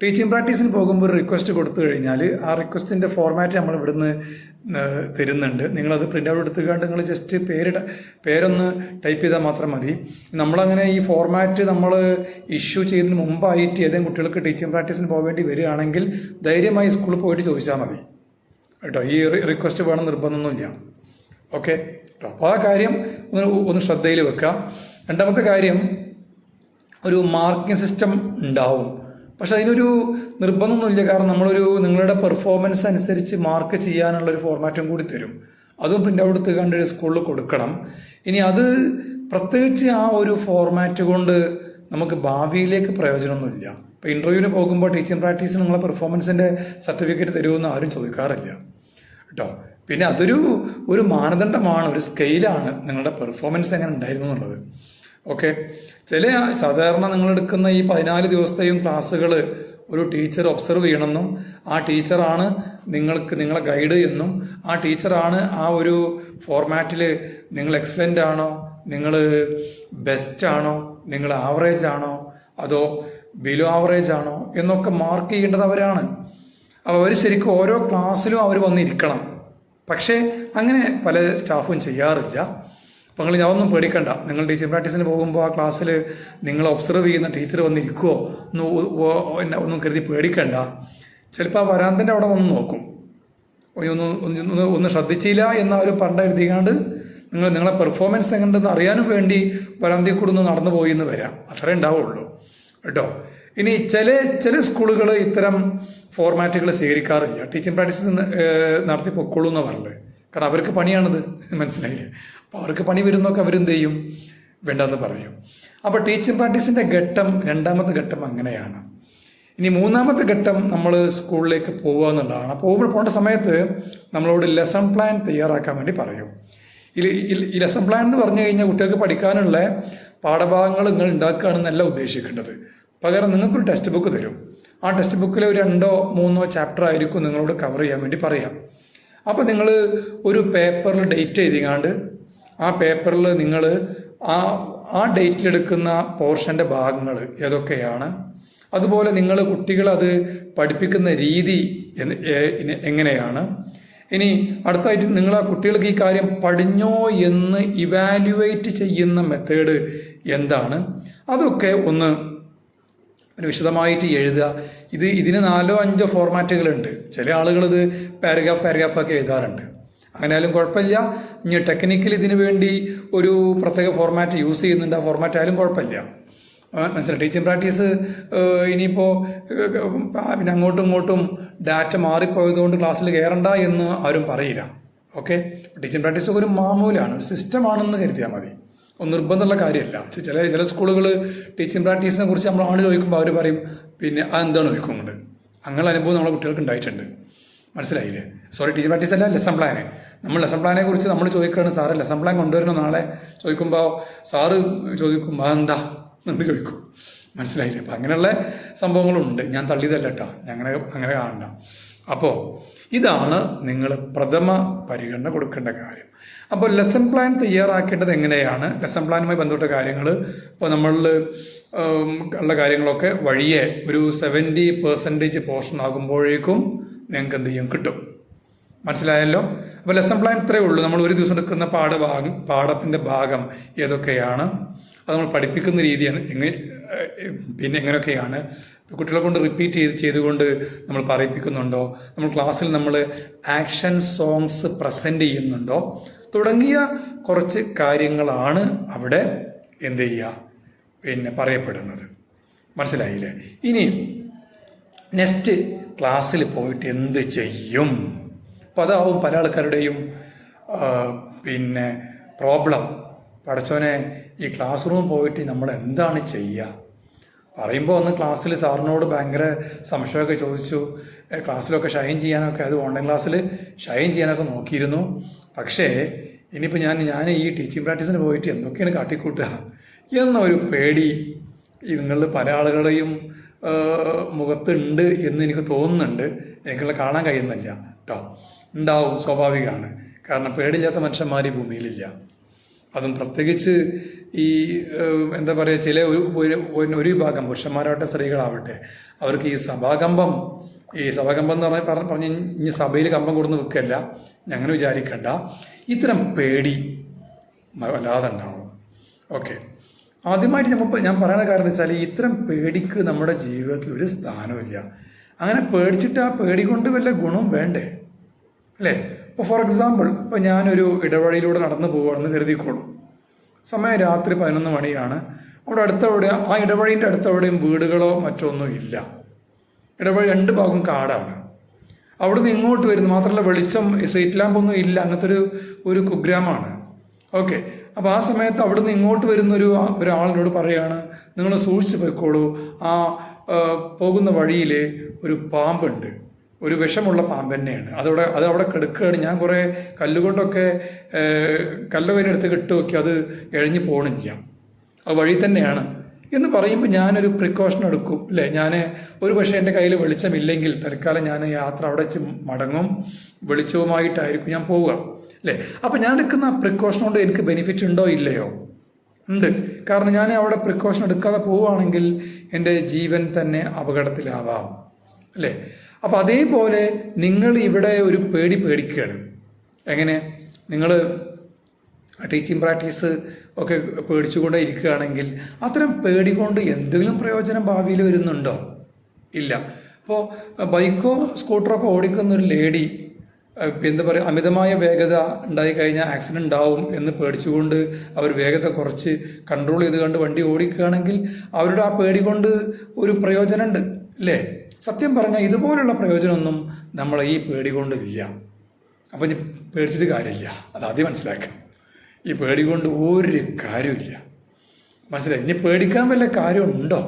ടീച്ചിങ് പ്രാക്ടീസിന് പോകുമ്പോൾ ഒരു റിക്വസ്റ്റ് കൊടുത്തു കഴിഞ്ഞാൽ ആ റിക്വസ്റ്റിൻ്റെ ഫോർമാറ്റ് നമ്മൾ ഇവിടുന്ന് തരുന്നുണ്ട്. നിങ്ങളത് പ്രിൻ്റ് ഔട്ട് എടുത്തുകൊണ്ട് നിങ്ങൾ ജസ്റ്റ് പേരൊന്ന് ടൈപ്പ് ചെയ്താൽ മാത്രം മതി. നമ്മളങ്ങനെ ഈ ഫോർമാറ്റ് നമ്മൾ ഇഷ്യൂ ചെയ്യുന്നതിന് മുമ്പായിട്ട് ഏതെങ്കിലും കുട്ടികൾക്ക് ടീച്ചിങ് പ്രാക്ടീസിന് പോകേണ്ടി വരികയാണെങ്കിൽ ധൈര്യമായി സ്കൂളിൽ പോയിട്ട് ചോദിച്ചാൽ മതി കേട്ടോ. ഈ റിക്വസ്റ്റ് വേണം നിർബന്ധമൊന്നുമില്ല. ഓക്കെ കേട്ടോ. അപ്പോൾ ആ കാര്യം ഒന്ന് ശ്രദ്ധയിൽ വെക്കാം. രണ്ടാമത്തെ കാര്യം, ഒരു മാർക്കിംഗ് സിസ്റ്റം ഉണ്ടാവും. പക്ഷെ അതിനൊരു നിർബന്ധമൊന്നുമില്ല. കാരണം നിങ്ങളുടെ പെർഫോമൻസ് അനുസരിച്ച് മാർക്ക് ചെയ്യാനുള്ളൊരു ഫോർമാറ്റും കൂടി തരും. അതും പ്രിൻ്റ് ഔട്ട് എടുത്ത് കണ്ട് സ്കൂളിൽ കൊടുക്കണം. ഇനി അത് പ്രത്യേകിച്ച് ആ ഒരു ഫോർമാറ്റ് കൊണ്ട് നമുക്ക് ഭാവിയിലേക്ക് പ്രയോജനമൊന്നുമില്ല. ഇപ്പോൾ ഇൻ്റർവ്യൂവിന് പോകുമ്പോൾ ടീച്ചിങ് പ്രാക്ടീസിന് നിങ്ങളെ പെർഫോമൻസിൻ്റെ സർട്ടിഫിക്കറ്റ് തരുമെന്ന് ആരും ചോദിക്കാറില്ല കേട്ടോ. പിന്നെ ഒരു മാനദണ്ഡമാണ്, ഒരു സ്കെയിലാണ് നിങ്ങളുടെ പെർഫോമൻസ് എങ്ങനെ ഉണ്ടായിരുന്നു എന്നുള്ളത്. ഓക്കെ, സാധാരണ നിങ്ങളെടുക്കുന്ന ഈ 14 ദിവസത്തെയും ക്ലാസ്സുകൾ ഒരു ടീച്ചർ ഒബ്സർവ് ചെയ്യണമെന്നും ആ ടീച്ചറാണ് നിങ്ങളെ ഗൈഡ് എന്നും ആ ടീച്ചറാണ് ആ ഒരു ഫോർമാറ്റിൽ നിങ്ങൾ എക്സലൻ്റ് ആണോ, നിങ്ങൾ ബെസ്റ്റ് ആണോ, നിങ്ങൾ ആവറേജ് ആണോ, അതോ ബിലോ ആവറേജ് ആണോ എന്നൊക്കെ മാർക്ക് ചെയ്യേണ്ടത് അവരാണ്. അപ്പോൾ അവർ ശരിക്കും ഓരോ ക്ലാസ്സിലും അവർ വന്നിരിക്കണം. പക്ഷേ അങ്ങനെ പല സ്റ്റാഫും ചെയ്യാറില്ല. അപ്പോൾ നിങ്ങൾ അതൊന്നും പേടിക്കണ്ട. നിങ്ങൾ ടീച്ചിങ് പ്രാക്ടീസിന് പോകുമ്പോൾ ആ ക്ലാസ്സിൽ നിങ്ങൾ ഒബ്സർവ് ചെയ്യുന്ന ടീച്ചർ വന്നിരിക്കുമോ ഒന്നും കരുതി പേടിക്കണ്ട. ചിലപ്പോൾ ആ വരാന്തൻ്റെ അവിടെ വന്ന് നോക്കും, ഒന്ന് ശ്രദ്ധിച്ചില്ല എന്നവർ പറഞ്ഞെഴുതിക്കാണ്ട് നിങ്ങളെ പെർഫോമൻസ് എങ്ങനെയുണ്ടെന്ന് അറിയാനും വേണ്ടി വരാന്തയിൽ കൂടെ ഒന്ന് നടന്നു പോയി എന്ന് വരാം. അത്രേ ഉണ്ടാവുള്ളൂ കേട്ടോ. ഇനി ചില സ്കൂളുകൾ ഇത്തരം ഫോർമാറ്റുകൾ സ്വീകരിക്കാറില്ല. ടീച്ചിങ് പ്രാക്ടീസ് നടത്തി പൊക്കോളൂ എന്ന് പറഞ്ഞത്. കാരണം അവർക്ക് പണിയാണത്, മനസ്സിലായില്ലേ? അപ്പോൾ അവർക്ക് പണി വരുന്നൊക്കെ അവരെന്ത് ചെയ്യും, വേണ്ടെന്ന് പറയും. അപ്പോൾ ടീച്ചിങ് പ്രാക്ടീസിൻ്റെ ഘട്ടം, രണ്ടാമത്തെ ഘട്ടം അങ്ങനെയാണ്. ഇനി മൂന്നാമത്തെ ഘട്ടം നമ്മൾ സ്കൂളിലേക്ക് പോകുക എന്നുള്ളതാണ്. പോകേണ്ട സമയത്ത് നമ്മളോട് ലെസൺ പ്ലാൻ തയ്യാറാക്കാൻ വേണ്ടി പറയും. ഈ ലെസൺ പ്ലാൻ എന്ന് പറഞ്ഞു കഴിഞ്ഞാൽ കുട്ടികൾക്ക് പഠിക്കാനുള്ള പാഠഭാഗങ്ങൾ നിങ്ങൾ ഉണ്ടാക്കുകയാണെന്നല്ല ഉദ്ദേശിക്കേണ്ടത്. പകരം നിങ്ങൾക്കൊരു ടെക്സ്റ്റ് ബുക്ക് തരും. ആ ടെക്സ്റ്റ് ബുക്കിൽ ഒരു 2-3 ചാപ്റ്റർ ആയിരിക്കും നിങ്ങളോട് കവർ ചെയ്യാൻ വേണ്ടി പറയാം. അപ്പോൾ നിങ്ങൾ ഒരു പേപ്പറിൽ ഡേറ്റ് എഴുതിക്കാണ്ട് ആ പേപ്പറിൽ നിങ്ങൾ ആ ഡേറ്റിലെടുക്കുന്ന പോർഷൻ്റെ ഭാഗങ്ങൾ ഏതൊക്കെയാണ്, അതുപോലെ നിങ്ങൾ കുട്ടികളത് പഠിപ്പിക്കുന്ന രീതി എങ്ങനെയാണ്, ഇനി അടുത്തായിട്ട് നിങ്ങൾ ആ കുട്ടികൾക്ക് ഈ കാര്യം പഠിഞ്ഞോ എന്ന് ഇവാലുവേറ്റ് ചെയ്യുന്ന മെത്തേഡ് എന്താണ്, അതൊക്കെ ഒന്ന് വിശദമായിട്ട് എഴുതുക. ഇതിന് 4-5 ഫോർമാറ്റുകളുണ്ട്. ചില ആളുകൾ ഇത് പാരഗ്രാഫൊക്കെ എഴുതാറുണ്ട്. അങ്ങനെയാലും കുഴപ്പമില്ല. ഇനി ടെക്നിക്കലി ഇതിനു വേണ്ടി ഒരു പ്രത്യേക ഫോർമാറ്റ് യൂസ് ചെയ്യുന്നുണ്ട്, ആ ഫോർമാറ്റ് ആയാലും കുഴപ്പമില്ല. മനസ്സിലായി? ടീച്ചിങ് പ്രാക്ടീസ് ഇനിയിപ്പോൾ പിന്നെ അങ്ങോട്ടും ഇങ്ങോട്ടും ഡാറ്റ മാറിപ്പോയതുകൊണ്ട് ക്ലാസ്സിൽ കയറണ്ട എന്ന് ആരും പറയില്ല. ഓക്കെ, ടീച്ചിങ് പ്രാക്ടീസ് ഒരു മാമൂലാണ്, ഒരു സിസ്റ്റമാണെന്ന് കരുതിയാൽ മതി. നിർബന്ധമുള്ള കാര്യമല്ല. ചില സ്കൂളുകൾ ടീച്ചിങ് പ്രാക്ടീസിനെ കുറിച്ച് നമ്മൾ ആൾ ചോദിക്കുമ്പോൾ അവർ പറയും പിന്നെ അതെന്താണ് ചോദിക്കുന്നുണ്ട്. അങ്ങനെ അനുഭവം നമ്മളെ കുട്ടികൾക്ക് ഉണ്ടായിട്ടുണ്ട്. മനസ്സിലായില്ലേ? സോറി, ടീച്ചിങ് പ്രാക്ടീസ് അല്ല, ലെസൺ പ്ലാന്. നമ്മൾ ലെസൺ പ്ലാനെ കുറിച്ച് നമ്മൾ ചോദിക്കുകയാണ്, സാറ് ലെസൺ പ്ലാൻ കൊണ്ടുവരണം നാളെ ചോദിക്കുമ്പോൾ സാറ് ചോദിക്കും അതെന്താ എന്ന് ചോദിക്കും. മനസ്സിലായില്ലേ? അപ്പം അങ്ങനെയുള്ള സംഭവങ്ങളുണ്ട്. ഞാൻ തള്ളിയതല്ല കേട്ടോ, അങ്ങനെ കാണണ്ട. അപ്പോൾ ഇതാണ് നിങ്ങൾ പ്രഥമ പരിഗണന കൊടുക്കേണ്ട കാര്യം. അപ്പോൾ ലെസൺ പ്ലാൻ തയ്യാറാക്കേണ്ടത് എങ്ങനെയാണ്, ലെസൺ പ്ലാനുമായി ബന്ധപ്പെട്ട കാര്യങ്ങൾ ഇപ്പോൾ നമ്മളിൽ ഉള്ള കാര്യങ്ങളൊക്കെ വഴിയെ ഒരു 70% പോർഷൻ ആകുമ്പോഴേക്കും നിങ്ങൾക്ക് എന്ത് ചെയ്യും, കിട്ടും. മനസ്സിലായല്ലോ? അപ്പോൾ ലെസൺ പ്ലാൻ ഇത്രയേ ഉള്ളൂ. നമ്മൾ ഒരു ദിവസം എടുക്കുന്ന പാഠത്തിൻ്റെ ഭാഗം ഏതൊക്കെയാണ്, അത് നമ്മൾ പഠിപ്പിക്കുന്ന രീതി പിന്നെ എങ്ങനെയൊക്കെയാണ്, കുട്ടികളെ കൊണ്ട് റിപ്പീറ്റ് ചെയ്തുകൊണ്ട് നമ്മൾ പറയിപ്പിക്കുന്നുണ്ടോ, നമ്മൾ ക്ലാസ്സിൽ നമ്മൾ ആക്ഷൻ സോങ്സ് പ്രസൻറ്റ് ചെയ്യുന്നുണ്ടോ, തുടങ്ങിയ കുറച്ച് കാര്യങ്ങളാണ് അവിടെ എന്ത് ചെയ്യുക, പിന്നെ പറയപ്പെടുന്നത്. മനസ്സിലായില്ലേ? ഇനി നെക്സ്റ്റ് ക്ലാസ്സിൽ പോയിട്ട് എന്ത് ചെയ്യും? അപ്പം അതാവും പല ആൾക്കാരുടെയും പിന്നെ പ്രോബ്ലം. പഠിച്ചോനെ, ഈ ക്ലാസ് റൂം പോയിട്ട് നമ്മൾ എന്താണ് ചെയ്യുക? പറയുമ്പോൾ ഒന്ന് ക്ലാസ്സിൽ സാറിനോട് ഭയങ്കര സംശയമൊക്കെ ചോദിച്ചു. ക്ലാസ്സിലൊക്കെ ഷൈൻ ചെയ്യാനൊക്കെ, അത് ഓൺലൈൻ ക്ലാസ്സിൽ ഷൈൻ ചെയ്യാനൊക്കെ നോക്കിയിരുന്നു. പക്ഷേ ഇനിയിപ്പോൾ ഞാൻ ഈ ടീച്ചിങ് പ്രാക്ടീസിന് പോയിട്ട് എന്തൊക്കെയാണ് കാട്ടിക്കൂട്ടുക എന്നൊരു പേടി നിങ്ങളിൽ പല ആളുകളുടെയും മുഖത്തുണ്ട് എന്ന് എനിക്ക് തോന്നുന്നുണ്ട്. എനിക്കുള്ള കാണാൻ കഴിയുന്നില്ല കേട്ടോ. ഉണ്ടാവും, സ്വാഭാവികമാണ്. കാരണം പേടില്ലാത്ത മനുഷ്യന്മാർ ഈ ഭൂമിയിലില്ല. അതും പ്രത്യേകിച്ച് ഈ എന്താ പറയുക, ചില ഒരു വിഭാഗം പുരുഷന്മാരാവട്ടെ സ്ത്രീകളാവട്ടെ, അവർക്ക് ഈ സഭാകമ്പം എന്ന് പറഞ്ഞ് ഇനി സഭയിൽ കമ്പം കൊടുന്ന് വെക്കല്ല, ഞങ്ങനെ വിചാരിക്കണ്ട. ഇത്തരം പേടി വല്ലാതെ ഉണ്ടാവും. ഓക്കെ, ആദ്യമായിട്ട് ഞാൻ പറയുന്ന കാര്യം എന്ന് വെച്ചാൽ, ഇത്തരം പേടിക്ക് നമ്മുടെ ജീവിതത്തിൽ ഒരു സ്ഥാനമില്ല. അങ്ങനെ പേടിച്ചിട്ട് ആ പേടി കൊണ്ട് വല്ല ഗുണവും വേണ്ടേ, അല്ലേ? ഇപ്പോൾ ഫോർ എക്സാമ്പിൾ, ഇപ്പോൾ ഞാനൊരു ഇടവഴിയിലൂടെ നടന്നു പോകുകയാണെന്ന് കരുതിക്കോളൂ. സമയം രാത്രി 11 മണിയാണ്. അവിടെ ആ ഇടവഴീൻ്റെ അടുത്തെവിടെയും വീടുകളോ മറ്റോ ഒന്നും ഇല്ല. ഇടവഴി 2 ഭാഗം കാടാണ്. അവിടുന്ന് ഇങ്ങോട്ട് വരുന്നു, മാത്രമല്ല വെളിച്ചം, സ്ട്രീറ്റ് ലാമ്പൊന്നും ഇല്ല, അങ്ങനത്തെ ഒരു കുഗ്രാമമാണ്. ഓക്കെ, അപ്പോൾ ആ സമയത്ത് അവിടുന്ന് ഇങ്ങോട്ട് വരുന്ന ഒരാളിനോട് പറയുകയാണ്, നിങ്ങൾ സൂക്ഷിച്ച് പോയിക്കോളൂ, ആ പോകുന്ന വഴിയിൽ ഒരു പാമ്പുണ്ട്, ഒരു വിഷമുള്ള പാമ്പ് തന്നെയാണ്, അതവിടെ കിടക്കുകയാണ്. ഞാൻ കുറേ കല്ലുകൊണ്ടൊക്കെ കല്ലൊക്കെ കിട്ടു നോക്കി, അത് എഴഞ്ഞു പോകണില്ല, അത് വഴി തന്നെയാണ് എന്ന് പറയുമ്പോൾ ഞാനൊരു പ്രിക്കോഷൻ എടുക്കും, അല്ലേ? ഞാൻ ഒരു പക്ഷേ എൻ്റെ കയ്യിൽ വെളിച്ചമില്ലെങ്കിൽ തൽക്കാലം ഞാൻ യാത്ര അവിടെ വെച്ച് മടങ്ങും, വെളിച്ചവുമായിട്ടായിരിക്കും ഞാൻ പോവുക, അല്ലേ? അപ്പം ഞാൻ എടുക്കുന്ന പ്രിക്കോഷൻ കൊണ്ട് എനിക്ക് ബെനിഫിറ്റ് ഉണ്ടോ ഇല്ലയോ? ഉണ്ട്. കാരണം ഞാൻ അവിടെ പ്രിക്കോഷൻ എടുക്കാതെ പോവുകയാണെങ്കിൽ എൻ്റെ ജീവൻ തന്നെ അപകടത്തിലാവാം, അല്ലേ? അപ്പം അതേപോലെ നിങ്ങൾ ഇവിടെ ഒരു പേടിക്കുകയാണ്. എങ്ങനെ? നിങ്ങൾ ടീച്ചിങ് പ്രാക്ടീസ് ഒക്കെ പേടിച്ചുകൊണ്ടേ ഇരിക്കുകയാണെങ്കിൽ അത്തരം പേടി കൊണ്ട് എന്തെങ്കിലും പ്രയോജനം ഭാവിയിൽ വരുന്നുണ്ടോ? ഇല്ല. അപ്പോൾ ബൈക്കോ സ്കൂട്ടറോ ഒക്കെ ഓടിക്കുന്ന ഒരു ലേഡി എന്താ പറയുക, അമിതമായ വേഗത ഉണ്ടായിക്കഴിഞ്ഞാൽ ആക്സിഡൻറ്റ് ഉണ്ടാവും എന്ന് പേടിച്ചുകൊണ്ട് അവർ വേഗത കുറച്ച് കൺട്രോൾ ചെയ്ത് കണ്ട് വണ്ടി ഓടിക്കുകയാണെങ്കിൽ അവരുടെ ആ പേടി കൊണ്ട് ഒരു പ്രയോജനമുണ്ട്, അല്ലേ? സത്യം പറഞ്ഞാൽ ഇതുപോലുള്ള പ്രയോജനമൊന്നും നമ്മളെ ഈ പേടി കൊണ്ടില്ല. അപ്പം ഇനി പേടിച്ചിട്ട് കാര്യമില്ല, അത് ആദ്യം മനസ്സിലാക്കാം. ഈ പേടി കൊണ്ട് ഒരു കാര്യമില്ല, മനസ്സിലായി. ഇനി പേടിക്കാൻ വല്ല കാര്യമുണ്ടോ?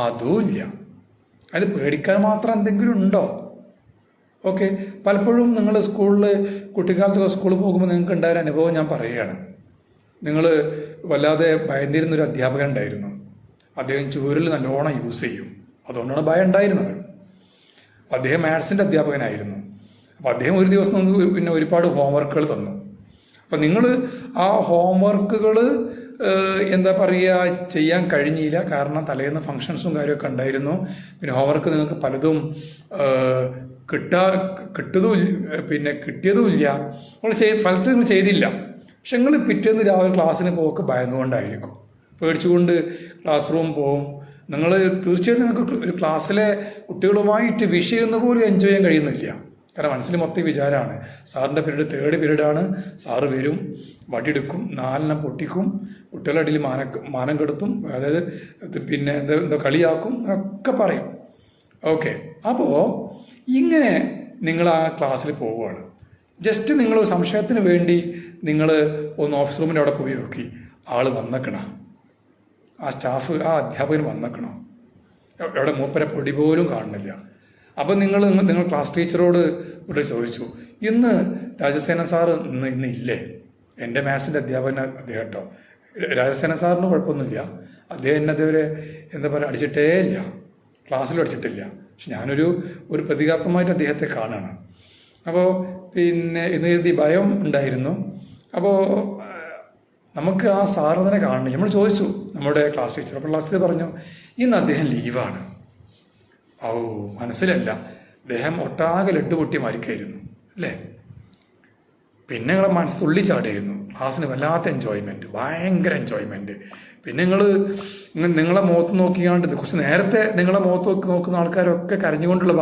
അതുമില്ല. അത് പേടിക്കാൻ മാത്രം എന്തെങ്കിലും ഉണ്ടോ? ഓക്കെ. പലപ്പോഴും നിങ്ങൾ സ്കൂളിൽ കുട്ടിക്കാലത്തൊക്കെ സ്കൂളിൽ പോകുമ്പോൾ നിങ്ങൾക്ക് ഉണ്ടായ അനുഭവം ഞാൻ പറയുകയാണ്. നിങ്ങൾ വല്ലാതെ ഭയന്നിരുന്നൊരു അധ്യാപകൻ ഉണ്ടായിരുന്നു. അദ്ദേഹം ചൂരിൽ നല്ലോണം യൂസ് ചെയ്യും, അതുകൊണ്ടാണ് ഭയം ഉണ്ടായിരുന്നത്. അദ്ദേഹം മാത്സിൻ്റെ അധ്യാപകനായിരുന്നു. അപ്പോൾ അദ്ദേഹം ഒരു ദിവസം നമുക്ക് പിന്നെ ഒരുപാട് ഹോംവർക്കുകൾ തന്നു. അപ്പം നിങ്ങൾ ആ ഹോംവർക്കുകൾ എന്താ പറയുക ചെയ്യാൻ കഴിഞ്ഞില്ല, കാരണം തലേന്ന് ഫങ്ഷൻസും കാര്യമൊക്കെ ഉണ്ടായിരുന്നു. പിന്നെ ഹോംവർക്ക് നിങ്ങൾക്ക് പലതും കിട്ടിയതുമില്ല. നിങ്ങൾ ഫലത്തിൽ നിങ്ങൾ ചെയ്തില്ല. പക്ഷെ നിങ്ങൾ പിറ്റേന്ന് രാവിലെ ക്ലാസ്സിന് പോക്ക് ഭയന്നുകൊണ്ടായിരിക്കും, പേടിച്ചുകൊണ്ട് ക്ലാസ് റൂം പോവും. നിങ്ങൾ തീർച്ചയായിട്ടും നിങ്ങൾക്ക് ഒരു ക്ലാസ്സിലെ കുട്ടികളുമായിട്ട് വിഷയം പോലും എൻജോയ് ചെയ്യാൻ കഴിയുന്നില്ല. കാരണം മനസ്സിൽ മൊത്തം വിചാരമാണ്, സാറിൻ്റെ പീരീഡ് തേർഡ് പീരീഡാണ്, സാറ് വരും, വടിയെടുക്കും, 4 പൊട്ടിക്കും, കുട്ടികളുടെ അടിയിൽ മാനം കെടുത്തും, അതായത് പിന്നെ എന്തോ കളിയാക്കും, ഒക്കെ പറയും. ഓക്കെ. അപ്പോൾ ഇങ്ങനെ നിങ്ങൾ ആ ക്ലാസ്സിൽ പോവുകയാണ്. ജസ്റ്റ് നിങ്ങൾ സംശയത്തിന് വേണ്ടി നിങ്ങൾ ഒന്ന് ഓഫീസ് റൂമിൻ്റെ അവിടെ പോയി നോക്കി, ആൾ വന്നേക്കണോ, ആ സ്റ്റാഫ് ആ അധ്യാപകൻ വന്നേക്കണോ, എവിടെ മൂപ്പരെ പൊടി പോലും കാണുന്നില്ല. അപ്പം നിങ്ങൾ ക്ലാസ് ടീച്ചറോട് ഇവിടെ ചോദിച്ചു, ഇന്ന് രാജസേന സാറ് ഇന്ന് ഇല്ലേ? എൻ്റെ മാത്സിൻ്റെ അധ്യാപകൻ അദ്ദേഹം കേട്ടോ. രാജസേന സാറിന് കുഴപ്പമൊന്നുമില്ല, അദ്ദേഹം എന്നെ അതുവരെ എന്താ പറയുക അടിച്ചിട്ടേ ഇല്ല, ക്ലാസ്സിലും അടിച്ചിട്ടില്ല. പക്ഷെ ഞാനൊരു പ്രതീകാത്മകമായിട്ട് അദ്ദേഹത്തെ കാണുകയാണ്. അപ്പോൾ പിന്നെ ഇന്ന് കരുതി ഭയം ഉണ്ടായിരുന്നു. അപ്പോൾ നമുക്ക് ആ സാറ് തന്നെ കാണണം. നമ്മൾ ചോദിച്ചു നമ്മുടെ ക്ലാസ് ടീച്ചർ. അപ്പോൾ ക്ലാസ് ടീച്ചർ പറഞ്ഞു, ഇന്ന് അദ്ദേഹം ലീവാണ്. മനസ്സിലല്ല, അദ്ദേഹം ഒട്ടാകെ ലഡ്ഡു പൊട്ടി മരിക്കായിരുന്നു അല്ലേ. പിന്നെ നിങ്ങളെ മനസ്സ് തുള്ളിച്ചാടിയിരുന്നു. ക്ലാസ്സിന് വല്ലാത്ത എൻജോയ്മെൻറ്റ്, ഭയങ്കര എൻജോയ്മെൻറ്റ്. പിന്നെ നിങ്ങളെ മുഖത്ത് നോക്കിയാണ്ട് കുറച്ച് നേരത്തെ നിങ്ങളെ മുഖത്ത് നോക്കുന്ന ആൾക്കാരൊക്കെ കരഞ്ഞുകൊണ്ടുള്ള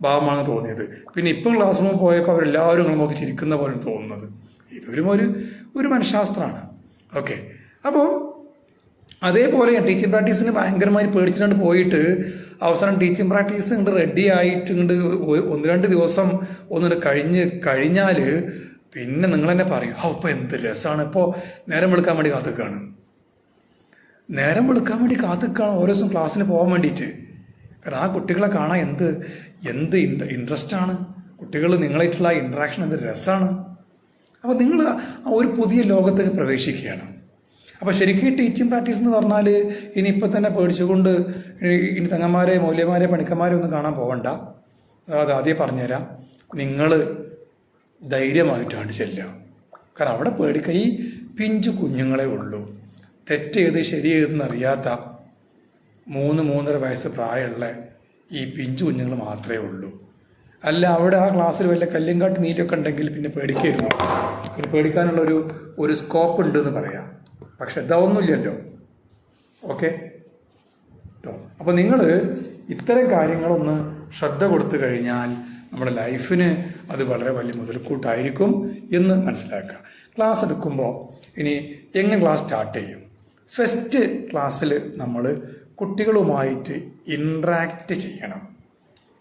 ഭാവമാണ് തോന്നിയത്. പിന്നെ ഇപ്പം ക്ലാസ് റൂമിൽ പോയപ്പോൾ അവരെല്ലാവരും നിങ്ങളെ നോക്കി ചിരിക്കുന്ന പോലെ തോന്നുന്നത്. ഇതൊരു ഒരു മനഃശാസ്ത്രമാണ്. ഓക്കെ. അപ്പോൾ അതേപോലെ ടീച്ചിങ് പ്രാക്ടീസിന് ഭയങ്കരമായി പേടിച്ചിട്ട് പോയിട്ട് അവസാനം ടീച്ചിങ് പ്രാക്ടീസ് ഇങ്ങോട്ട് റെഡി ആയിട്ട് ഇങ്ങോട്ട് 1-2 ദിവസം കഴിഞ്ഞാൽ പിന്നെ നിങ്ങൾ തന്നെ പറയും, ഇപ്പോൾ എന്ത് രസമാണ്, ഇപ്പോൾ നേരം വെളുക്കാൻ വേണ്ടി കാത്തുക്കാണ് ഓരോ ദിവസം ക്ലാസ്സിന് പോകാൻ വേണ്ടിയിട്ട്. കാരണം ആ കുട്ടികളെ കാണാൻ എന്ത് ഇൻട്രസ്റ്റ് ആണ്, കുട്ടികൾ നിങ്ങളായിട്ടുള്ള ഇൻട്രാക്ഷൻ എന്ത് രസമാണ്. അപ്പോൾ നിങ്ങൾ ഒരു പുതിയ ലോകത്തേക്ക് പ്രവേശിക്കുകയാണ്. അപ്പോൾ ശരിക്കും ടീച്ചിങ് പ്രാക്ടീസ് എന്ന് പറഞ്ഞാൽ ഇനിയിപ്പോൾ തന്നെ പേടിച്ചുകൊണ്ട് ഇനി തങ്ങന്മാരെ മൂല്യന്മാരെ പണിക്കന്മാരെ ഒന്നും കാണാൻ പോകണ്ട. അത് ആദ്യം പറഞ്ഞുതരാം. നിങ്ങൾ ധൈര്യമായിട്ടാണ് ചെല്ലുക. കാരണം അവിടെ പേടിക്കുക ഈ പിഞ്ചു കുഞ്ഞുങ്ങളെ ഉള്ളൂ. തെറ്റേത് ശരിയേതെന്ന് അറിയാത്ത 3-3.5 വയസ്സ് പ്രായമുള്ള ഈ പിഞ്ചു കുഞ്ഞുങ്ങൾ മാത്രമേ ഉള്ളൂ. അല്ല അവിടെ ആ ക്ലാസ്സിൽ വല്ല കല്ലുംകാട്ട് നീലൊക്കെ ഉണ്ടെങ്കിൽ പിന്നെ പേടിക്കരുത്. പിന്നെ പേടിക്കാനുള്ള ഒരു സ്കോപ്പ് ഉണ്ട് എന്ന് പറയാം. പക്ഷെ ഇതൊന്നുമില്ലല്ലോ. ഓക്കെ. അപ്പോൾ നിങ്ങൾ ഇത്തരം കാര്യങ്ങളൊന്ന് ശ്രദ്ധ കൊടുത്തു കഴിഞ്ഞാൽ നമ്മുടെ ലൈഫിന് അത് വളരെ വലിയ മുതൽക്കൂട്ടായിരിക്കും എന്ന് മനസ്സിലാക്കുക. ക്ലാസ് എടുക്കുമ്പോൾ ഇനി എങ്ങനെ ക്ലാസ് സ്റ്റാർട്ട് ചെയ്യും? ഫസ്റ്റ് ക്ലാസ്സിൽ നമ്മൾ കുട്ടികളുമായിട്ട് ഇൻട്രാക്റ്റ് ചെയ്യണം.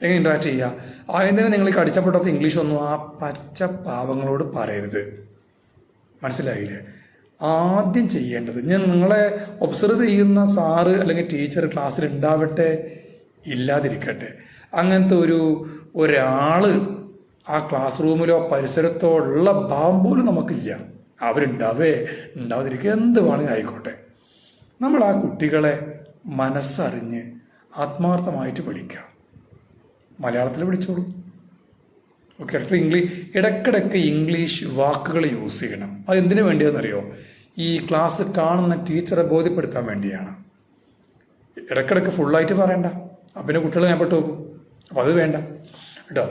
എങ്ങനെ ഇൻട്രാക്ട് ചെയ്യുക? ആദ്യം തന്നെ നിങ്ങൾ കടിച്ചപ്പെടാത്ത ഇംഗ്ലീഷൊന്നും ആ പച്ച പാവങ്ങളോട് പറയരുത്. മനസ്സിലായില്ലേ? ആദ്യം ചെയ്യേണ്ടത്, ഞാൻ നിങ്ങളെ ഒബ്സർവ് ചെയ്യുന്ന സാറ് അല്ലെങ്കിൽ ടീച്ചർ ക്ലാസ്സിൽ ഉണ്ടാവട്ടെ ഇല്ലാതിരിക്കട്ടെ, അങ്ങനത്തെ ഒരാൾ ആ ക്ലാസ് റൂമിലോ പരിസരത്തോ ഉള്ള ഭാവം പോലും നമുക്കില്ല. ഉണ്ടാവാതിരിക്കുക എന്ത് വേണമെങ്കിൽ ആയിക്കോട്ടെ. നമ്മൾ ആ കുട്ടികളെ മനസ്സറിഞ്ഞ് ആത്മാർത്ഥമായിട്ട് പഠിക്കാം. മലയാളത്തിൽ പഠിച്ചോളൂ. ഓക്കെ. ഇടയ്ക്കിടയ്ക്ക് ഇംഗ്ലീഷ് വാക്കുകൾ യൂസ് ചെയ്യണം. അതെന്തിനു വേണ്ടിയാണെന്നറിയോ? ഈ ക്ലാസ് കാണുന്ന ടീച്ചറെ ബോധ്യപ്പെടുത്താൻ വേണ്ടിയാണ്. ഇടയ്ക്കിടയ്ക്ക് ഫുള്ളായിട്ട് പറയണ്ട, പിന്നെ കുട്ടികൾ മേപ്പെട്ട് നോക്കും. അപ്പോൾ അത് വേണ്ട കേട്ടോ.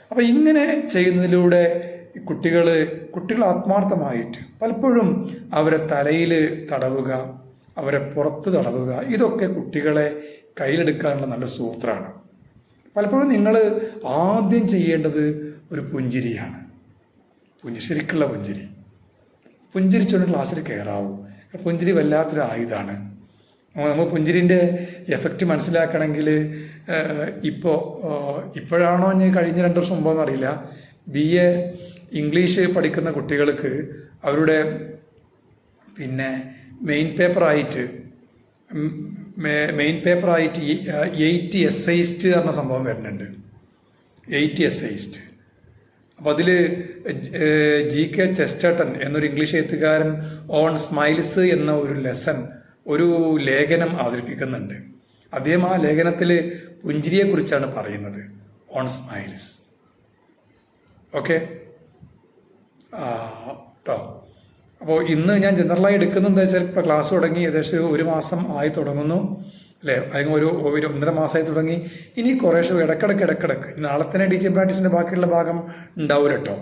അപ്പോൾ ഇങ്ങനെ ചെയ്യുന്നതിലൂടെ കുട്ടികൾ ആത്മാർത്ഥമായിട്ട് പലപ്പോഴും അവരെ തലയിൽ തടവുക, അവരെ പുറത്ത് തടവുക, ഇതൊക്കെ കുട്ടികളെ കയ്യിലെടുക്കാനുള്ള നല്ല സൂത്രമാണ്. പലപ്പോഴും നിങ്ങൾ ആദ്യം ചെയ്യേണ്ടത് ഒരു പുഞ്ചിരിയാണ്. ശരിക്കുള്ള പുഞ്ചിരിച്ചുകൊണ്ട് ക്ലാസ്സിൽ കയറാവൂ. പുഞ്ചിരി വല്ലാത്തൊരു ആയുധമാണ്. നമ്മൾ പുഞ്ചിരിൻ്റെ എഫക്റ്റ് മനസ്സിലാക്കണമെങ്കിൽ ഇപ്പോഴാണോ ഞാൻ കഴിഞ്ഞ 2 വർഷം മുമ്പോ എന്നറിയില്ല, BA ഇംഗ്ലീഷ് പഠിക്കുന്ന കുട്ടികൾക്ക് അവരുടെ പിന്നെ മെയിൻ പേപ്പറായിട്ട് 80 എസ്സൈസ്റ്റ് പറഞ്ഞ സംഭവം വരുന്നുണ്ട്. 80 എസ്സൈസ്റ്റ്. അപ്പോൾ അതിൽ GK ചെസ്റ്റർട്ടൺ എന്നൊരു ഇംഗ്ലീഷ് എഴുത്തുകാരൻ ഓൺ സ്മൈൽസ് എന്ന ഒരു ലെസൺ, ഒരു ലേഖനം അവതരിപ്പിക്കുന്നുണ്ട്. അദ്ദേഹം ആ ലേഖനത്തിൽ പുഞ്ചിരിയെക്കുറിച്ചാണ് പറയുന്നത്, ഓൺ സ്മൈൽസ്. ഓക്കെ കേട്ടോ. അപ്പോൾ ഇന്ന് ഞാൻ ജനറലായി എടുക്കുന്നത് എന്താ വെച്ചാൽ, ഇപ്പോൾ ക്ലാസ് തുടങ്ങി ഏകദേശം 1 മാസം ആയി തുടങ്ങുന്നു അല്ലേ, അല്ലെങ്കിൽ ഒരു 1.5 മാസമായി തുടങ്ങി. ഇനി കുറേശ്ശെ ഇടക്കിടക്ക് നാളെ തന്നെ ടീച്ചിങ് പ്രാക്ടീസിൻ്റെ ബാക്കിയുള്ള ഭാഗം ഉണ്ടാവില്ല കേട്ടോ.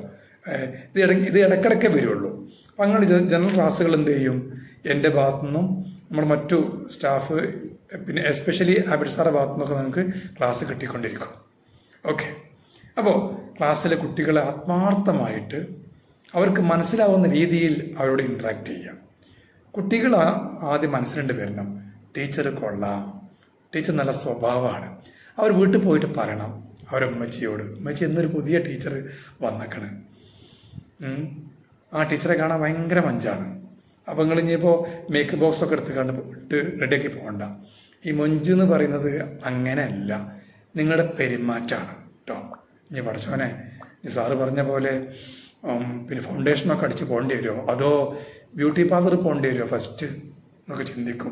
ഇത് ഇടക്കിടക്കേ വരുള്ളൂ. അപ്പം അങ്ങനെ ജനറൽ ക്ലാസ്സുകൾ എന്ത് ചെയ്യും, എൻ്റെ ഭാഗത്തുനിന്നും നമ്മുടെ മറ്റു സ്റ്റാഫ്, പിന്നെ എസ്പെഷ്യലി ആബിഡ് സാറുടെ ഭാഗത്തുനിന്നൊക്കെ നമുക്ക് ക്ലാസ് കിട്ടിക്കൊണ്ടിരിക്കും. ഓക്കെ. അപ്പോൾ ക്ലാസ്സിലെ കുട്ടികളെ ആത്മാർത്ഥമായിട്ട് അവർക്ക് മനസ്സിലാവുന്ന രീതിയിൽ അവരോട് ഇൻട്രാക്ട് ചെയ്യാം. കുട്ടികൾ ആദ്യം മനസ്സിലുണ്ട് വരണം, ടീച്ചർ കൊള്ളാം, ടീച്ചർ നല്ല സ്വഭാവമാണ്. അവർ വീട്ടിൽ പോയിട്ട് പറയണം അവരുടെ ഉമ്മച്ചിയോട്, ഉമ്മച്ചി എന്നൊരു പുതിയ ടീച്ചർ വന്നേക്കണ്, ആ ടീച്ചറെ കാണാൻ ഭയങ്കര മഞ്ചാണ്. അപ്പം നിങ്ങൾ ഇനിയിപ്പോൾ മേക്കപ്പ് ബോക്സൊക്കെ എടുത്ത് കണ്ട് ഇട്ട് റെഡിയാക്കി പോകണ്ട. ഈ മൊഞ്ച് എന്ന് പറയുന്നത് അങ്ങനെയല്ല, നിങ്ങളുടെ പെരുമാറ്റമാണ് കേട്ടോ. ഇനി പഠിച്ചോനെ, ഇനി സാറ് പറഞ്ഞ പോലെ പിന്നെ ഫൗണ്ടേഷനൊക്കെ അടിച്ച് പോകേണ്ടി വരുമോ, അതോ ബ്യൂട്ടി പാർലർ പോകേണ്ടി വരുമോ ഫസ്റ്റ് എന്നൊക്കെ ചിന്തിക്കും.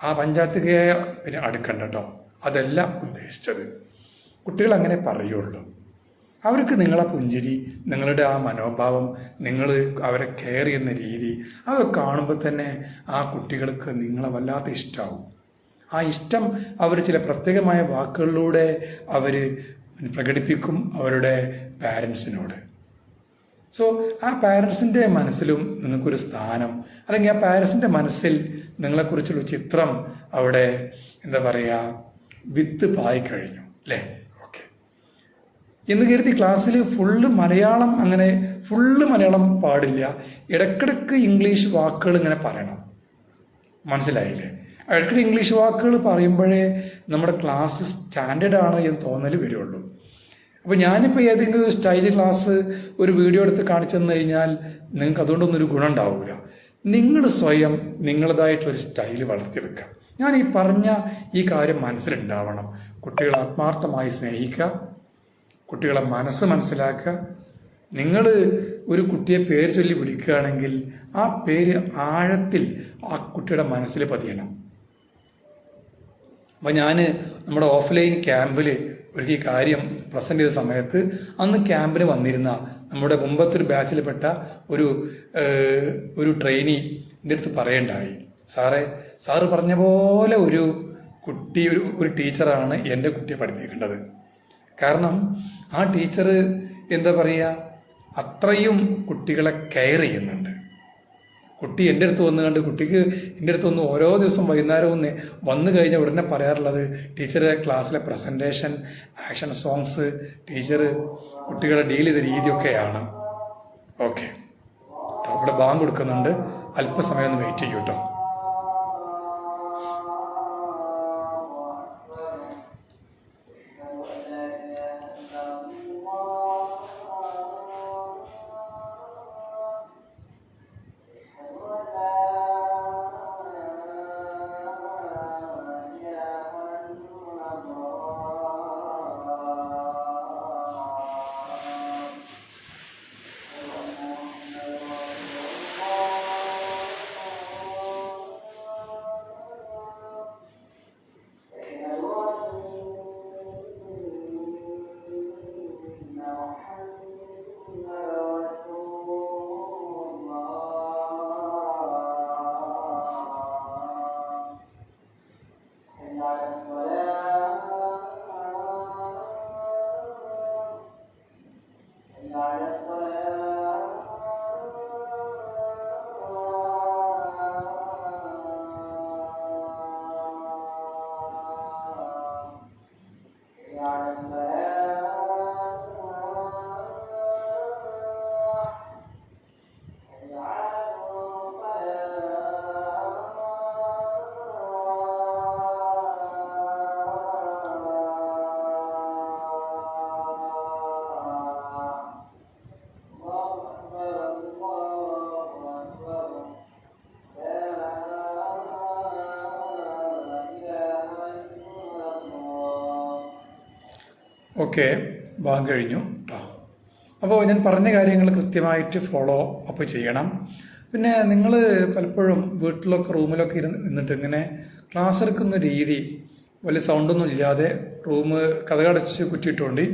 ആ പഞ്ചായത്തുകയെ പിന്നെ അടുക്കണ്ട കേട്ടോ, അതല്ല ഉദ്ദേശിച്ചത്. കുട്ടികൾ അങ്ങനെ പറയുള്ളൂ. അവർക്ക് നിങ്ങളെ പുഞ്ചിരി, നിങ്ങളുടെ ആ മനോഭാവം, നിങ്ങൾ അവരെ കെയർ ചെയ്യുന്ന രീതി, അതൊക്കെ കാണുമ്പോൾ തന്നെ ആ കുട്ടികൾക്ക് നിങ്ങളെ വല്ലാത്ത ഇഷ്ടമാവും. ആ ഇഷ്ടം അവർ ചില പ്രത്യേകമായ വാക്കുകളിലൂടെ അവർ പ്രകടിപ്പിക്കും അവരുടെ പാരൻസിനോട്. സോ ആ പാരൻസിൻ്റെ മനസ്സിലും നിങ്ങൾക്കൊരു സ്ഥാനം, അല്ലെങ്കിൽ ആ പാരൻസിൻ്റെ മനസ്സിൽ നിങ്ങളെക്കുറിച്ചുള്ള ചിത്രം അവിടെ എന്താ പറയുക, വിത്ത് പായിക്കഴിഞ്ഞു അല്ലേ. ഓക്കെ. എന്ന് കരുതി ക്ലാസ്സിൽ ഫുള്ള് മലയാളം പാടില്ല. ഇടയ്ക്കിടയ്ക്ക് ഇംഗ്ലീഷ് വാക്കുകൾ ഇങ്ങനെ പറയണം, മനസ്സിലായില്ലേ. ഇടയ്ക്കിടെ ഇംഗ്ലീഷ് വാക്കുകൾ പറയുമ്പോഴേ നമ്മുടെ ക്ലാസ് സ്റ്റാൻഡേർഡ് ആണ് എന്ന് തോന്നൽ വരുള്ളൂ. അപ്പോൾ ഞാനിപ്പോൾ ഏതെങ്കിലും ഒരു സ്റ്റൈൽ ക്ലാസ് ഒരു വീഡിയോ എടുത്ത് കാണിച്ചു തന്നു കഴിഞ്ഞാൽ നിങ്ങൾക്ക് അതുകൊണ്ടൊന്നും ഒരു ഗുണം ഉണ്ടാവില്ല. നിങ്ങൾ സ്വയം നിങ്ങളതായിട്ടൊരു സ്റ്റൈൽ വളർത്തിയെടുക്കുക. ഞാൻ ഈ പറഞ്ഞ ഈ കാര്യം മനസ്സിലുണ്ടാവണം. കുട്ടികളെ ആത്മാർത്ഥമായി സ്നേഹിക്കുക, കുട്ടികളെ മനസ്സ് മനസ്സിലാക്കുക. നിങ്ങൾ ഒരു കുട്ടിയെ പേര് ചൊല്ലി വിളിക്കുകയാണെങ്കിൽ ആ പേര് ആഴത്തിൽ ആ കുട്ടിയുടെ മനസ്സിൽ പതിയണം. അപ്പോൾ ഞാൻ നമ്മുടെ ഓഫ്ലൈൻ ക്യാമ്പിൽ ഒരു കാര്യം പ്രസൻറ്റ് ചെയ്ത സമയത്ത് അന്ന് ക്യാമ്പിന് വന്നിരുന്ന നമ്മുടെ മുമ്പത്തൊരു ബാച്ചിൽപ്പെട്ട ഒരു ട്രെയിനി എൻ്റെ അടുത്ത് പറയണ്ടായി, സാറ് പറഞ്ഞ പോലെ ഒരു ടീച്ചറാണ് എൻ്റെ കുട്ടിയെ പഠിപ്പിക്കേണ്ടത്. കാരണം ആ ടീച്ചർ എന്താ പറയുക, അത്രയും കുട്ടികളെ കെയർ ചെയ്യുന്നുണ്ട്. കുട്ടി എൻ്റെ അടുത്ത് കുട്ടിക്ക് എൻ്റെ അടുത്ത് വന്ന് ഓരോ ദിവസം വൈകുന്നേരവും വന്നു കഴിഞ്ഞാൽ ഉടനെ പറയാറുള്ളത്, ടീച്ചറെ ക്ലാസ്സിലെ പ്രസൻറ്റേഷൻ, ആക്ഷൻ സോങ്സ്, ടീച്ചർ കുട്ടികളെ ഡീൽ ചെയ്ത രീതിയൊക്കെയാണ്. ഓക്കെ, അവിടെ ബാങ്ക് കൊടുക്കുന്നുണ്ട്, അല്പസമയം ഒന്ന് വെയിറ്റ് ചെയ്യൂ കേട്ടോ. ഓക്കെ, ഭാഗം കഴിഞ്ഞു കേട്ടോ. അപ്പോൾ ഞാൻ പറഞ്ഞ കാര്യങ്ങൾ കൃത്യമായിട്ട് ഫോളോ അപ്പ് ചെയ്യണം. പിന്നെ നിങ്ങൾ പലപ്പോഴും വീട്ടിലൊക്കെ റൂമിലൊക്കെ നിന്നിട്ട് ഇങ്ങനെ ക്ലാസ് എടുക്കുന്ന രീതി വലിയ സൗണ്ടൊന്നും ഇല്ലാതെ റൂം കതകടച്ച് കുറ്റിയിട്ടുകൊണ്ട്,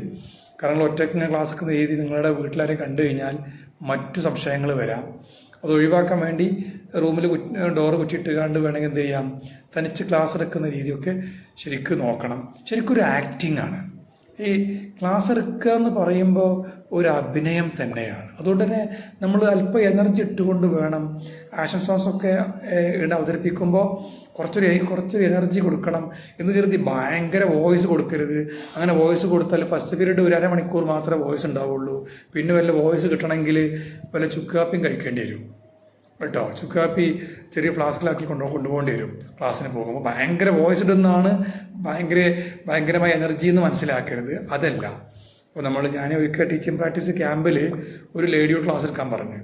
കാരണം ഒറ്റയ്ക്ക് ഇങ്ങനെ ക്ലാസ് എടുക്കുന്ന രീതി നിങ്ങളുടെ വീട്ടിലാരെ കണ്ടു കഴിഞ്ഞാൽ മറ്റു സംശയങ്ങൾ വരാം. അത് ഒഴിവാക്കാൻ വേണ്ടി റൂമിൽ ഡോറ് കുറ്റിയിട്ട് കണ്ട് വേണമെങ്കിൽ എന്ത് ചെയ്യാം, തനിച്ച് ക്ലാസ് എടുക്കുന്ന രീതിയൊക്കെ ശരിക്കും നോക്കണം. ശരിക്കും ഒരു ആക്ടിങ് ആണ്. ഈ ക്ലാസ് എടുക്കുക എന്ന് പറയുമ്പോൾ ഒരു അഭിനയം തന്നെയാണ്. അതുകൊണ്ട് തന്നെ നമ്മൾ അല്പം എനർജി ഇട്ടുകൊണ്ട് വേണം. ആക്ഷൻ സോങ്സ് ഒക്കെ അവതരിപ്പിക്കുമ്പോൾ കുറച്ചൊരു എനർജി കൊടുക്കണം എന്ന് കരുതി ഭയങ്കര വോയിസ് കൊടുക്കരുത്. അങ്ങനെ വോയിസ് കൊടുത്താൽ ഫസ്റ്റ് പീരീഡ് ഒരു അരമണിക്കൂർ മാത്രമേ വോയിസ് ഉണ്ടാവുള്ളൂ. പിന്നെ വല്ല വോയിസ് കിട്ടണമെങ്കിൽ വല്ല ചുക്കാപ്പിയും കഴിക്കേണ്ടി വരും കേട്ടോ. ചുക്കാപ്പി ചെറിയ ഫ്ലാസ്കിലാക്കി കൊണ്ടുപോകേണ്ടി വരും ക്ലാസ്സിന് പോകുമ്പോൾ. ഭയങ്കര വോയിസ് ഇടുന്നതാണ് ഭയങ്കരമായ എനർജി എന്ന് മനസ്സിലാക്കരുത്. അതല്ല. അപ്പോൾ ഞാൻ ഒരിക്കൽ ടീച്ചിങ് പ്രാക്ടീസ് ക്യാമ്പിൽ ഒരു ലേഡിയോട് ക്ലാസ് എടുക്കാൻ പറഞ്ഞു.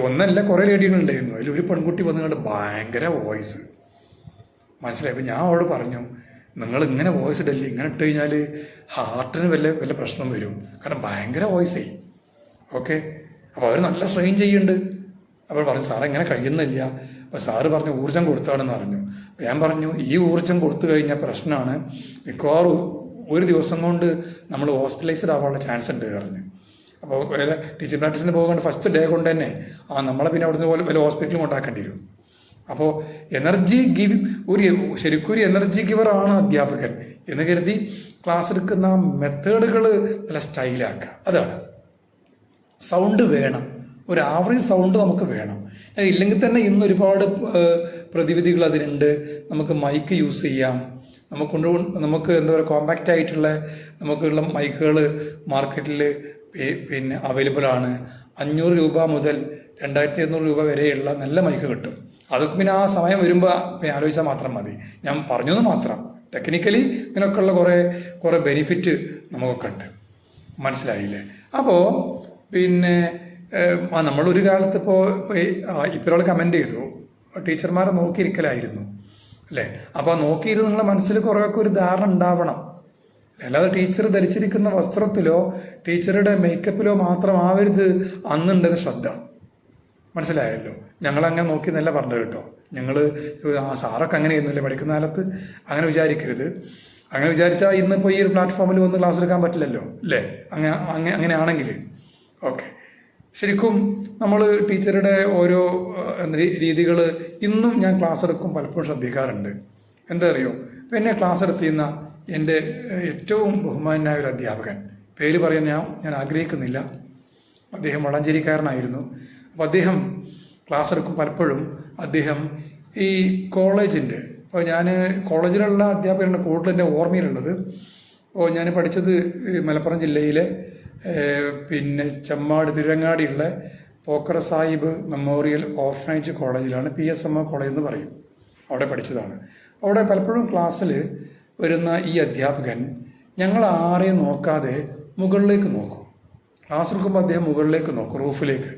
ഒന്നല്ല കുറേ ലേഡികളുണ്ടായിരുന്നു. അതിൽ ഒരു പെൺകുട്ടി വന്നുകൊണ്ട് ഭയങ്കര വോയിസ് മനസ്സിലായി. അപ്പോൾ ഞാൻ അവളോട് പറഞ്ഞു, നിങ്ങൾ ഇങ്ങനെ വോയിസ് ഇടല്ലേ, ഇങ്ങനെ ഇട്ട് കഴിഞ്ഞാൽ ഹാർട്ടിന് വല്ല പ്രശ്നം വരും, കാരണം ഭയങ്കര വോയിസേ. ഓക്കെ, അപ്പോൾ അവർ നല്ല സ്ട്രെയിൻ ചെയ്യുന്നുണ്ട്. അപ്പോൾ പറഞ്ഞു, സാറ് എങ്ങനെ കഴിയുന്നില്ല. അപ്പോൾ സാറ് പറഞ്ഞു ഊർജ്ജം കൊടുത്താണെന്ന് പറഞ്ഞു. അപ്പോൾ ഞാൻ പറഞ്ഞു, ഈ ഊർജ്ജം കൊടുത്തു കഴിഞ്ഞാൽ പ്രശ്നമാണ്, മിക്കവാറും ഒരു ദിവസം കൊണ്ട് നമ്മൾ ഹോസ്പിറ്റലൈസ്ഡ് ആവാനുള്ള ചാൻസ് ഉണ്ട് പറഞ്ഞു. അപ്പോൾ വല്ല ടീച്ചിങ് പ്രാക്ടീസിന് പോകുകൊണ്ട് ഫസ്റ്റ് ഡേ കൊണ്ട് തന്നെ നമ്മളെ പിന്നെ അവിടുന്ന് പോലെ വല്ല ഹോസ്പിറ്റലും കൊണ്ടാക്കേണ്ടി വരും. അപ്പോൾ എനർജി ശരിക്കും ഒരു എനർജി ഗിവറാണ് അധ്യാപകൻ എന്ന് കരുതി ക്ലാസ് എടുക്കുന്ന മെത്തേഡുകൾ നല്ല സ്റ്റൈലാക്കുക. അതാണ്. സൗണ്ട് വേണം, ഒരു ആവറേജ് സൗണ്ട് നമുക്ക് വേണം. ഇല്ലെങ്കിൽ തന്നെ ഇന്ന് ഒരുപാട് പ്രതിവിധികൾ അതിനുണ്ട്. നമുക്ക് മൈക്ക് യൂസ് ചെയ്യാം. നമുക്ക് എന്താ പറയുക, കോമ്പാക്റ്റ് ആയിട്ടുള്ള നമുക്കുള്ള മൈക്കുകൾ മാർക്കറ്റിൽ പിന്നെ അവൈലബിൾ ആണ്. 500 രൂപ മുതൽ 2200 രൂപ വരെയുള്ള നല്ല മൈക്ക് കിട്ടും. അതൊക്കെ പിന്നെ ആ സമയം വരുമ്പോൾ പിന്നെ ആലോചിച്ചാൽ മാത്രം മതി. ഞാൻ പറഞ്ഞത് മാത്രം. ടെക്നിക്കലി ഇതിനൊക്കെയുള്ള കുറേ ബെനിഫിറ്റ് നമുക്കൊക്കെ ഉണ്ട്. മനസ്സിലായില്ലേ? അപ്പോൾ പിന്നെ നമ്മളൊരു കാലത്ത് ഇപ്പോൾ കമൻ്റ് ചെയ്തു, ടീച്ചർമാരെ നോക്കിയിരിക്കലായിരുന്നു അല്ലേ? അപ്പോൾ നോക്കിയിരുന്ന് നിങ്ങളുടെ മനസ്സിൽ കുറേയൊക്കെ ഒരു ധാരണ ഉണ്ടാവണം. അല്ലാതെ ടീച്ചർ ധരിച്ചിരിക്കുന്ന വസ്ത്രത്തിലോ ടീച്ചറുടെ മേക്കപ്പിലോ മാത്രമാവരുത് അന്നുണ്ടെന്ന് ശ്രദ്ധ. മനസ്സിലായല്ലോ? ഞങ്ങളങ്ങനെ നോക്കിയെന്നല്ല പറഞ്ഞത് കേട്ടോ. ഞങ്ങൾ സാറൊക്കെ അങ്ങനെ ചെയ്യുന്നില്ലേ പഠിക്കുന്ന കാലത്ത്, അങ്ങനെ വിചാരിക്കരുത്. അങ്ങനെ വിചാരിച്ചാൽ ഇന്നിപ്പോൾ ഈ ഒരു പ്ലാറ്റ്ഫോമിൽ വന്ന് ക്ലാസ് എടുക്കാൻ പറ്റില്ലല്ലോ അല്ലേ? അങ്ങനെയാണെങ്കിൽ ഓക്കെ. ശരിക്കും നമ്മൾ ടീച്ചറുടെ ഓരോ രീതികൾ ഇന്നും ഞാൻ ക്ലാസ് എടുക്കും പലപ്പോഴും ശ്രദ്ധിക്കാറുണ്ട്. എന്താ അറിയോ, പിന്നെ ക്ലാസ് എടുത്തിരുന്ന എൻ്റെ ഏറ്റവും ബഹുമാനായ ഒരു അധ്യാപകൻ, പേര് പറയാൻ ഞാൻ ആഗ്രഹിക്കുന്നില്ല, അദ്ദേഹം വളാഞ്ചേരിക്കാരനായിരുന്നു. അപ്പോൾ അദ്ദേഹം ക്ലാസ് എടുക്കും പലപ്പോഴും അദ്ദേഹം ഈ കോളേജിൻ്റെ, ഇപ്പോൾ ഞാൻ കോളേജിലുള്ള അധ്യാപകരാണ് കൂടുതൽ എൻ്റെ ഓർമ്മയിലുള്ളത്. അപ്പോൾ ഞാൻ പഠിച്ചത് മലപ്പുറം ജില്ലയിലെ പിന്നെ ചെമ്മാട് തിരുരങ്ങാടിയുള്ള പോക്കർ സാഹിബ് മെമ്മോറിയൽ ഓർഫനേജ് കോളേജിലാണ്, PSMO കോളേജ് എന്ന് പറയും. അവിടെ പഠിച്ചതാണ്. അവിടെ പലപ്പോഴും ക്ലാസ്സിൽ വരുന്ന ഈ അധ്യാപകൻ ഞങ്ങൾ ആരെയും നോക്കാതെ മുകളിലേക്ക് നോക്കും. ക്ലാസ് എടുക്കുമ്പോൾ അദ്ദേഹം മുകളിലേക്ക് നോക്കും, റൂഫിലേക്ക്.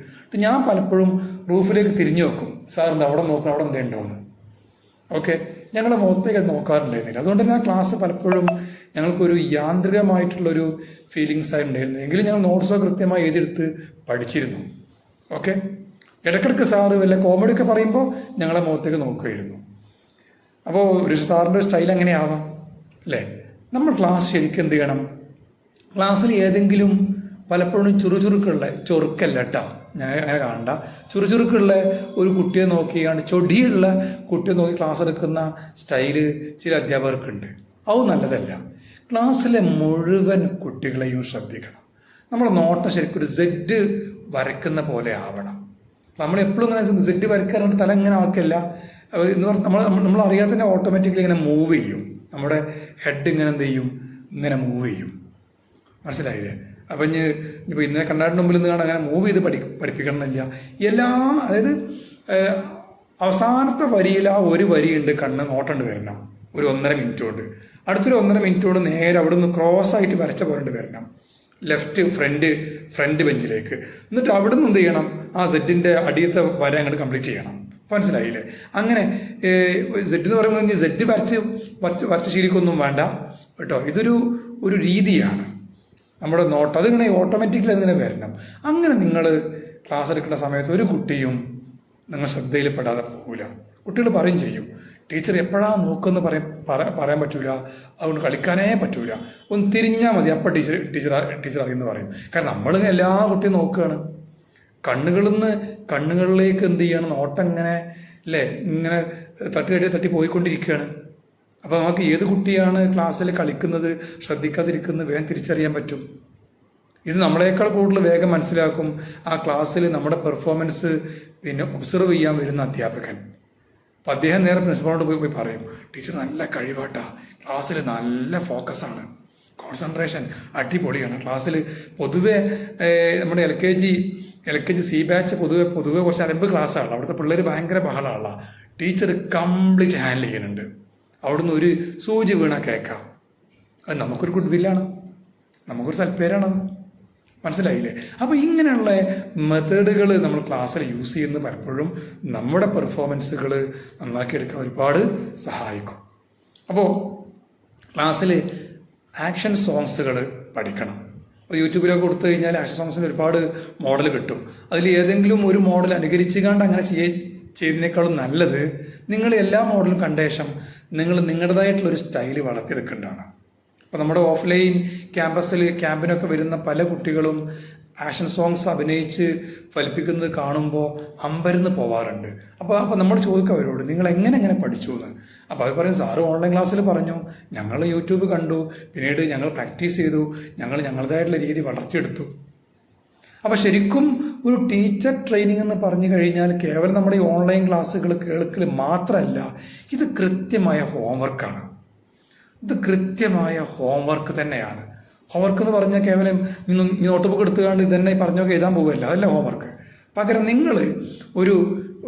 ഞാൻ പലപ്പോഴും റൂഫിലേക്ക് തിരിഞ്ഞു വെക്കും, സാർ എന്താ അവിടെ നോക്കണം, അവിടെ എന്തേണ്ടോന്ന്. ഓക്കെ, ഞങ്ങളുടെ മുഖത്തേക്ക് അത് നോക്കാറുണ്ടായിരുന്നില്ല. അതുകൊണ്ട് തന്നെ ആ ക്ലാസ് പലപ്പോഴും ഞങ്ങൾക്കൊരു യാന്ത്രികമായിട്ടുള്ളൊരു ഫീലിങ്സ് ആയി ഉണ്ടായിരുന്നു. എങ്കിലും ഞങ്ങൾ നോട്ട്സോ കൃത്യമായി എഴുതിയെടുത്ത് പഠിച്ചിരുന്നു. ഓക്കെ, ഇടയ്ക്കിടയ്ക്ക് സാറ് വല്ല കോമഡിയൊക്കെ പറയുമ്പോൾ ഞങ്ങളെ മുഖത്തേക്ക് നോക്കുമായിരുന്നു. അപ്പോൾ ഒരു സാറിൻ്റെ സ്റ്റൈൽ എങ്ങനെയാവാം അല്ലേ? നമ്മൾ ക്ലാസ് ശരിക്കും എന്ത് ചെയ്യണം, ക്ലാസ്സിൽ ഏതെങ്കിലും പലപ്പോഴും ചൊറുക്കല്ല കേട്ടോ, ഞാൻ അങ്ങനെ കാണണ്ട, ചുറുചുറുക്കുള്ള ഒരു കുട്ടിയെ നോക്കിയാണ്, ചൊടിയുള്ള കുട്ടിയെ നോക്കി ക്ലാസ് എടുക്കുന്ന സ്റ്റൈല് ചില അധ്യാപകർക്കുണ്ട്. അത് നല്ലതല്ല. ക്ലാസ്സിലെ മുഴുവൻ കുട്ടികളെയും ശ്രദ്ധിക്കണം. നമ്മൾ നോട്ടം ശരിക്കും ഒരു സെഡ് വരയ്ക്കുന്ന പോലെ ആവണം. നമ്മളെപ്പോഴും ഇങ്ങനെ സെഡ് വരയ്ക്കാറുണ്ട്, തല ഇങ്ങനെ ആക്കില്ല എന്ന് പറഞ്ഞാൽ നമ്മൾ അറിയാതെ തന്നെ ഓട്ടോമാറ്റിക്കലി ഇങ്ങനെ മൂവ് ചെയ്യും. നമ്മുടെ ഹെഡ് ഇങ്ങനെ എന്ത് ചെയ്യും, ഇങ്ങനെ മൂവ് ചെയ്യും. മനസ്സിലായില്ലേ? അപ്പം ഇപ്പോൾ ഇന്നലെ കണ്ണാടിന് മുമ്പിൽ നിന്ന് കാണാൻ അങ്ങനെ മൂവ് ചെയ്ത് പഠിപ്പിക്കണം എന്നില്ല. അതായത് അവസാനത്തെ വരിയിൽ ആ ഒരു വരിയുണ്ട്, കണ്ണ് നോട്ടണ്ട് വരണം ഒരു 1.5 മിനിറ്റ് കൊണ്ട്. അടുത്തൊരു 1.5 മിനിറ്റ് കൊണ്ട് നേരെ അവിടെ നിന്ന് ക്രോസ് ആയിട്ട് വരച്ച പോലെ വരണം, ലെഫ്റ്റ് ഫ്രണ്ട് ബെഞ്ചിലേക്ക്. എന്നിട്ട് അവിടെ നിന്ന് എന്ത് ചെയ്യണം, ആ സെറ്റിൻ്റെ അടിയത്തെ വര അങ്ങോട്ട് കംപ്ലീറ്റ് ചെയ്യണം. മനസ്സിലായില്ലേ? അങ്ങനെ സെറ്റ് എന്ന് പറയുമ്പോൾ ഇനി സെറ്റ് വരച്ച് ശീലിക്കൊന്നും വേണ്ട കേട്ടോ. ഇതൊരു ഒരു രീതിയാണ് നമ്മുടെ നോട്ട്. അതിങ്ങനെ ഓട്ടോമാറ്റിക്കലി അതിങ്ങനെ വരണം. അങ്ങനെ നിങ്ങൾ ക്ലാസ് എടുക്കുന്ന സമയത്ത് ഒരു കുട്ടിയും നിങ്ങൾ ശ്രദ്ധയിൽ പെടാതെ പോകില്ല. കുട്ടികൾ പറയും ചെയ്യും, ടീച്ചർ എപ്പോഴാണ് നോക്കുമെന്ന് പറയാൻ പറ്റൂല, അതുകൊണ്ട് കളിക്കാനേ പറ്റൂല, ഒന്ന് തിരിഞ്ഞാൽ മതി അപ്പം ടീച്ചർ അറിയുമെന്ന് പറയും. കാരണം നമ്മൾ എല്ലാ കുട്ടിയും നോക്കുകയാണ്. കണ്ണുകളിലേക്ക് എന്ത് ചെയ്യണം, നോട്ടം ഇങ്ങനെ അല്ലേ ഇങ്ങനെ തട്ടി പോയിക്കൊണ്ടിരിക്കുകയാണ്. അപ്പോൾ നമുക്ക് ഏത് കുട്ടിയാണ് ക്ലാസ്സിൽ കളിക്കുന്നത് ശ്രദ്ധിക്കാതിരിക്കുന്നത് വേഗം തിരിച്ചറിയാൻ പറ്റും. ഇത് നമ്മളെക്കാൾ കൂടുതൽ വേഗം മനസ്സിലാക്കും ആ ക്ലാസ്സിൽ നമ്മുടെ പെർഫോമൻസ് പിന്നെ ഒബ്സർവ് ചെയ്യാൻ വരുന്ന അധ്യാപകൻ. അപ്പം അദ്ദേഹം നേരെ പ്രിൻസിപ്പാളോട് പോയി പറയും, ടീച്ചർ നല്ല കഴിവാട്ടാ, ക്ലാസ്സിൽ നല്ല ഫോക്കസാണ്, കോൺസെൻട്രേഷൻ അടിപൊളിയാണ്. ക്ലാസ്സിൽ പൊതുവെ നമ്മുടെ L K G C batch പൊതുവെ കുറച്ച് അലമ്പ് ക്ലാസ്സാണ്. അവിടുത്തെ പിള്ളേർ ഭയങ്കര ബഹളമുള്ള. ടീച്ചർ കംപ്ലീറ്റ് ഹാൻഡിൽ ചെയ്യുന്നുണ്ട്. അവിടുന്ന് ഒരു സൂചി വീണാൽ കേൾക്കാം. അത് നമുക്കൊരു ഗുഡ് വില്ലാണ്, നമുക്കൊരു സൽപ്പേരാണത്. മനസ്സിലായില്ലേ? അപ്പോൾ ഇങ്ങനെയുള്ള മെത്തേഡുകൾ നമ്മൾ ക്ലാസ്സിൽ യൂസ് ചെയ്യുന്നത് പലപ്പോഴും നമ്മുടെ പെർഫോമൻസുകൾ നന്നാക്കിയെടുക്കാൻ ഒരുപാട് സഹായിക്കും. അപ്പോൾ ക്ലാസ്സിൽ ആക്ഷൻ സോങ്സുകൾ പഠിക്കണം. അപ്പോൾ യൂട്യൂബിലൊക്കെ കൊടുത്തു കഴിഞ്ഞാൽ ആക്ഷൻ സോങ്സിന് ഒരുപാട് മോഡൽ കിട്ടും. അതിൽ ഏതെങ്കിലും ഒരു മോഡൽ അനുകരിച്ചുകൊണ്ട് അങ്ങനെ ചെയ്യുന്നതിനേക്കാളും നല്ലത് നിങ്ങൾ എല്ലാ മോഡലും കണ്ട ശേഷം നിങ്ങൾ നിങ്ങളുടേതായിട്ടുള്ളൊരു സ്റ്റൈല് വളർത്തിയെടുക്കേണ്ടതാണ്. അപ്പോൾ നമ്മുടെ ഓഫ്ലൈൻ ക്യാമ്പിനൊക്കെ വരുന്ന പല കുട്ടികളും ആക്ഷൻ സോങ്സ് അഭിനയിച്ച് ഫലിപ്പിക്കുന്നത് കാണുമ്പോൾ അമ്പരന്ന് പോവാറുണ്ട്. അപ്പോൾ നമ്മൾ ചോദിക്കും അവരോട്, നിങ്ങൾ എങ്ങനെ പഠിച്ചു എന്ന്. അപ്പോൾ അവർ പറയും, സാറ് ഓൺലൈൻ ക്ലാസ്സിൽ പറഞ്ഞു, ഞങ്ങൾ യൂട്യൂബ് കണ്ടു, പിന്നീട് ഞങ്ങൾ പ്രാക്ടീസ് ചെയ്തു, ഞങ്ങളുടേതായിട്ടുള്ള രീതി വളർത്തിയെടുത്തു. അപ്പോൾ ശരിക്കും ഒരു ടീച്ചർ ട്രെയിനിങ് എന്ന് പറഞ്ഞു കഴിഞ്ഞാൽ കേവലം നമ്മുടെ ഈ ഓൺലൈൻ ക്ലാസ്സുകൾ കേൾക്കൽ മാത്രമല്ല, ഇത് കൃത്യമായ ഹോംവർക്കാണ്. ഇത് കൃത്യമായ ഹോംവർക്ക് തന്നെയാണ്. ഹോംവർക്ക് എന്ന് പറഞ്ഞാൽ കേവലം നോട്ട് ബുക്ക് എടുത്തുകൊണ്ട് ഇതന്നെ പറഞ്ഞൊക്കെ എഴുതാൻ പോകുമല്ല, അതല്ല ഹോംവർക്ക്. പകരം നിങ്ങൾ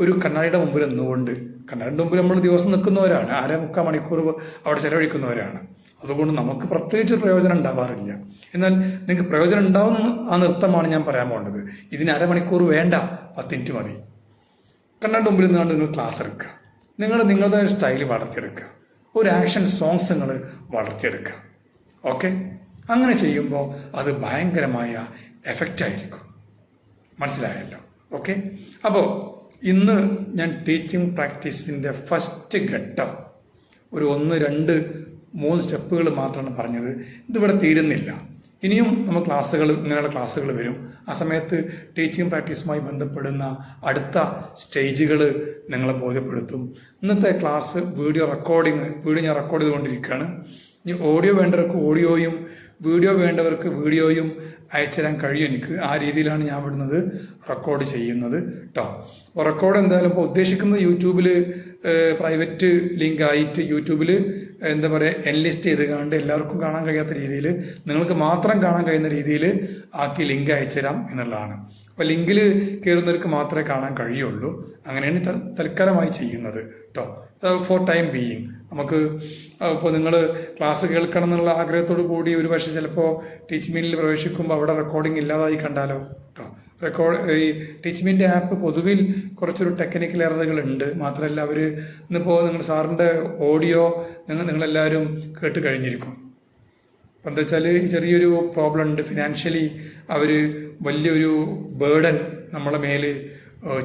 ഒരു കണ്ണാടിയുടെ മുമ്പിൽ നിന്നുകൊണ്ട്, കണ്ണാടിയുടെ മുമ്പിൽ നമ്മൾ ദിവസം നിൽക്കുന്നവരാണ്, 3/4 മണിക്കൂർ അവിടെ ചെലവഴിക്കുന്നവരാണ്. അതുകൊണ്ട് നമുക്ക് പ്രത്യേകിച്ച് പ്രയോജനം ഉണ്ടാവാറില്ല. എന്നാൽ നിങ്ങൾക്ക് പ്രയോജനം ഉണ്ടാവുന്ന ആ നൃത്തമാണ് ഞാൻ പറയാൻ പോകുന്നത്. ഇതിന് 1/2 മണിക്കൂർ വേണ്ട, 10 മിനിറ്റ് മതി. കണ്ണാടിയുടെ മുമ്പിൽ നിന്നുകൊണ്ട് നിങ്ങൾ ക്ലാസ് എടുക്കുക, നിങ്ങളുടെ സ്റ്റൈൽ വളർത്തിയെടുക്കുക, ഒരു ആക്ഷൻ സോങ്സ് നിങ്ങൾ വളർത്തിയെടുക്കുക. ഓക്കെ, അങ്ങനെ ചെയ്യുമ്പോൾ അത് ഭയങ്കരമായ എഫക്റ്റ് ആയിരിക്കും. മനസ്സിലായല്ലോ? ഓക്കെ, അപ്പോൾ ഇന്ന് ഞാൻ ടീച്ചിങ് പ്രാക്ടീസിൻ്റെ ഫസ്റ്റ് ഘട്ടം ഒരു 1, 2, 3 സ്റ്റെപ്പുകൾ മാത്രമാണ് പറഞ്ഞത്. ഇതിവിടെ തീരുന്നില്ല. ഇനിയും നമ്മൾ ഇങ്ങനെയുള്ള ക്ലാസ്സുകൾ വരും. ആ സമയത്ത് ടീച്ചിങ് പ്രാക്ടീസുമായി ബന്ധപ്പെടുന്ന അടുത്ത സ്റ്റേജുകൾ നിങ്ങളെ ബോധ്യപ്പെടുത്തും. ഇന്നത്തെ ക്ലാസ് വീഡിയോ ഞാൻ റെക്കോർഡ് ചെയ്തുകൊണ്ടിരിക്കുകയാണ്. ഇനി ഓഡിയോ വേണ്ടവർക്ക് ഓഡിയോയും വീഡിയോ വേണ്ടവർക്ക് വീഡിയോയും അയച്ചു തരാൻ കഴിയും എനിക്ക്. ആ രീതിയിലാണ് ഞാൻ ഇവിടുന്നത് റെക്കോർഡ് ചെയ്യുന്നത് കേട്ടോ. റെക്കോർഡ് എന്തായാലും ഇപ്പോൾ ഉദ്ദേശിക്കുന്നത് യൂട്യൂബിൽ പ്രൈവറ്റ് ലിങ്ക് ആയിട്ട് യൂട്യൂബിൽ എന്താ പറയുക എൻലിസ്റ്റ് ചെയ്ത് കണ്ട് എല്ലാവർക്കും കാണാൻ കഴിയാത്ത രീതിയിൽ, നിങ്ങൾക്ക് മാത്രം കാണാൻ കഴിയുന്ന രീതിയിൽ ആക്കി ലിങ്ക് അയച്ചു തരാം എന്നുള്ളതാണ്. അപ്പോൾ ലിങ്കിൽ കയറുന്നവർക്ക് മാത്രമേ കാണാൻ കഴിയുള്ളൂ. അങ്ങനെയാണ് തൽക്കാലമായി ചെയ്യുന്നത് കേട്ടോ. ഫോർ ടൈം ബീയിങ് നമുക്ക് ഇപ്പോൾ നിങ്ങൾ ക്ലാസ് കേൾക്കണം എന്നുള്ള ആഗ്രഹത്തോടു കൂടി ഒരു പക്ഷേ ചിലപ്പോൾ ടീച്ച് മീനിൽ പ്രവേശിക്കുമ്പോൾ അവിടെ റെക്കോർഡിംഗ് ഇല്ലാതായി കണ്ടാലോ കേട്ടോ. ഈ ടീച്ച് മീൻ്റെ ആപ്പ് പൊതുവിൽ കുറച്ചൊരു ടെക്നിക്കൽ എററുകൾ ഉണ്ട്. മാത്രമല്ല അവർ ഇന്നിപ്പോൾ നിങ്ങൾ സാറിൻ്റെ ഓഡിയോ നിങ്ങളെല്ലാവരും കേട്ട് കഴിഞ്ഞിരിക്കും. അപ്പം എന്താ വെച്ചാൽ ചെറിയൊരു പ്രോബ്ലം ഉണ്ട്. ഫിനാൻഷ്യലി അവർ വലിയൊരു ബേർഡൻ നമ്മളെ മേൽ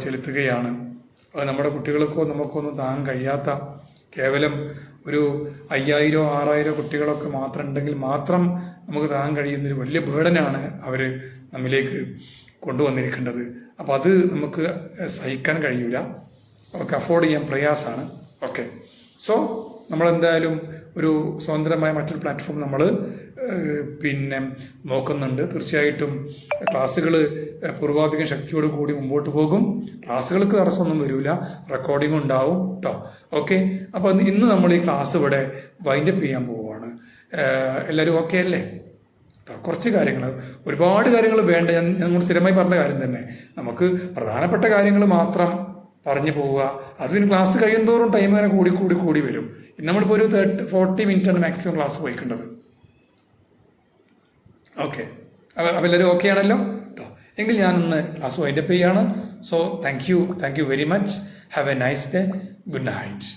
ചെലുത്തുകയാണ്. അത് നമ്മുടെ കുട്ടികൾക്കോ നമുക്കൊന്നും താങ്ങാൻ കഴിയാത്ത, കേവലം ഒരു 5000 6000 കുട്ടികളൊക്കെ മാത്രം ഉണ്ടെങ്കിൽ മാത്രം നമുക്ക് താങ്ങാൻ കഴിയുന്നൊരു വലിയ ബേർഡനാണ് അവർ നമ്മിലേക്ക് കൊണ്ടുവന്നിരിക്കേണ്ടത്. അപ്പോൾ അത് നമുക്ക് സഹിക്കാൻ കഴിയൂല, നമുക്ക് അഫോർഡ് ചെയ്യാൻ പ്രയാസമാണ്. ഓക്കെ, സോ നമ്മളെന്തായാലും ഒരു സ്വതന്ത്രമായ മറ്റൊരു പ്ലാറ്റ്ഫോം നമ്മൾ പിന്നെ നോക്കുന്നുണ്ട്. തീർച്ചയായിട്ടും ക്ലാസ്സുകൾ പൂർവാധികം ശക്തിയോട് കൂടി മുമ്പോട്ട് പോകും. ക്ലാസ്സുകൾക്ക് തടസ്സമൊന്നും വരില്ല, റെക്കോർഡിംഗ് ഉണ്ടാവും കേട്ടോ. ഓക്കെ, അപ്പോൾ ഇന്ന് നമ്മൾ ഈ ക്ലാസ് ഇവിടെ വൈൻഡപ്പ് ചെയ്യാൻ പോവുകയാണ്. എല്ലാവരും ഓക്കെ അല്ലേ? കുറച്ച് കാര്യങ്ങൾ, ഒരുപാട് കാര്യങ്ങൾ വേണ്ട. ഞാൻ സ്ഥിരമായി പറഞ്ഞ കാര്യം തന്നെ, നമുക്ക് പ്രധാനപ്പെട്ട കാര്യങ്ങൾ മാത്രം പറഞ്ഞു പോവുക. അതിന് ക്ലാസ് കഴിയുന്തോറും ടൈം അങ്ങനെ കൂടി വരും. നമ്മളിപ്പോൾ ഒരു 40 മിനിറ്റാണ് മാക്സിമം ക്ലാസ് പോയിക്കേണ്ടത്. ഓക്കെ, അപ്പോൾ എല്ലാവരും ഓക്കെ ആണല്ലോ കേട്ടോ. എങ്കിൽ ഞാനൊന്ന് ക്ലാസ് വൈൻഡപ്പ് ചെയ്യാണ്. So thank you very much. Have A nice day. Good night.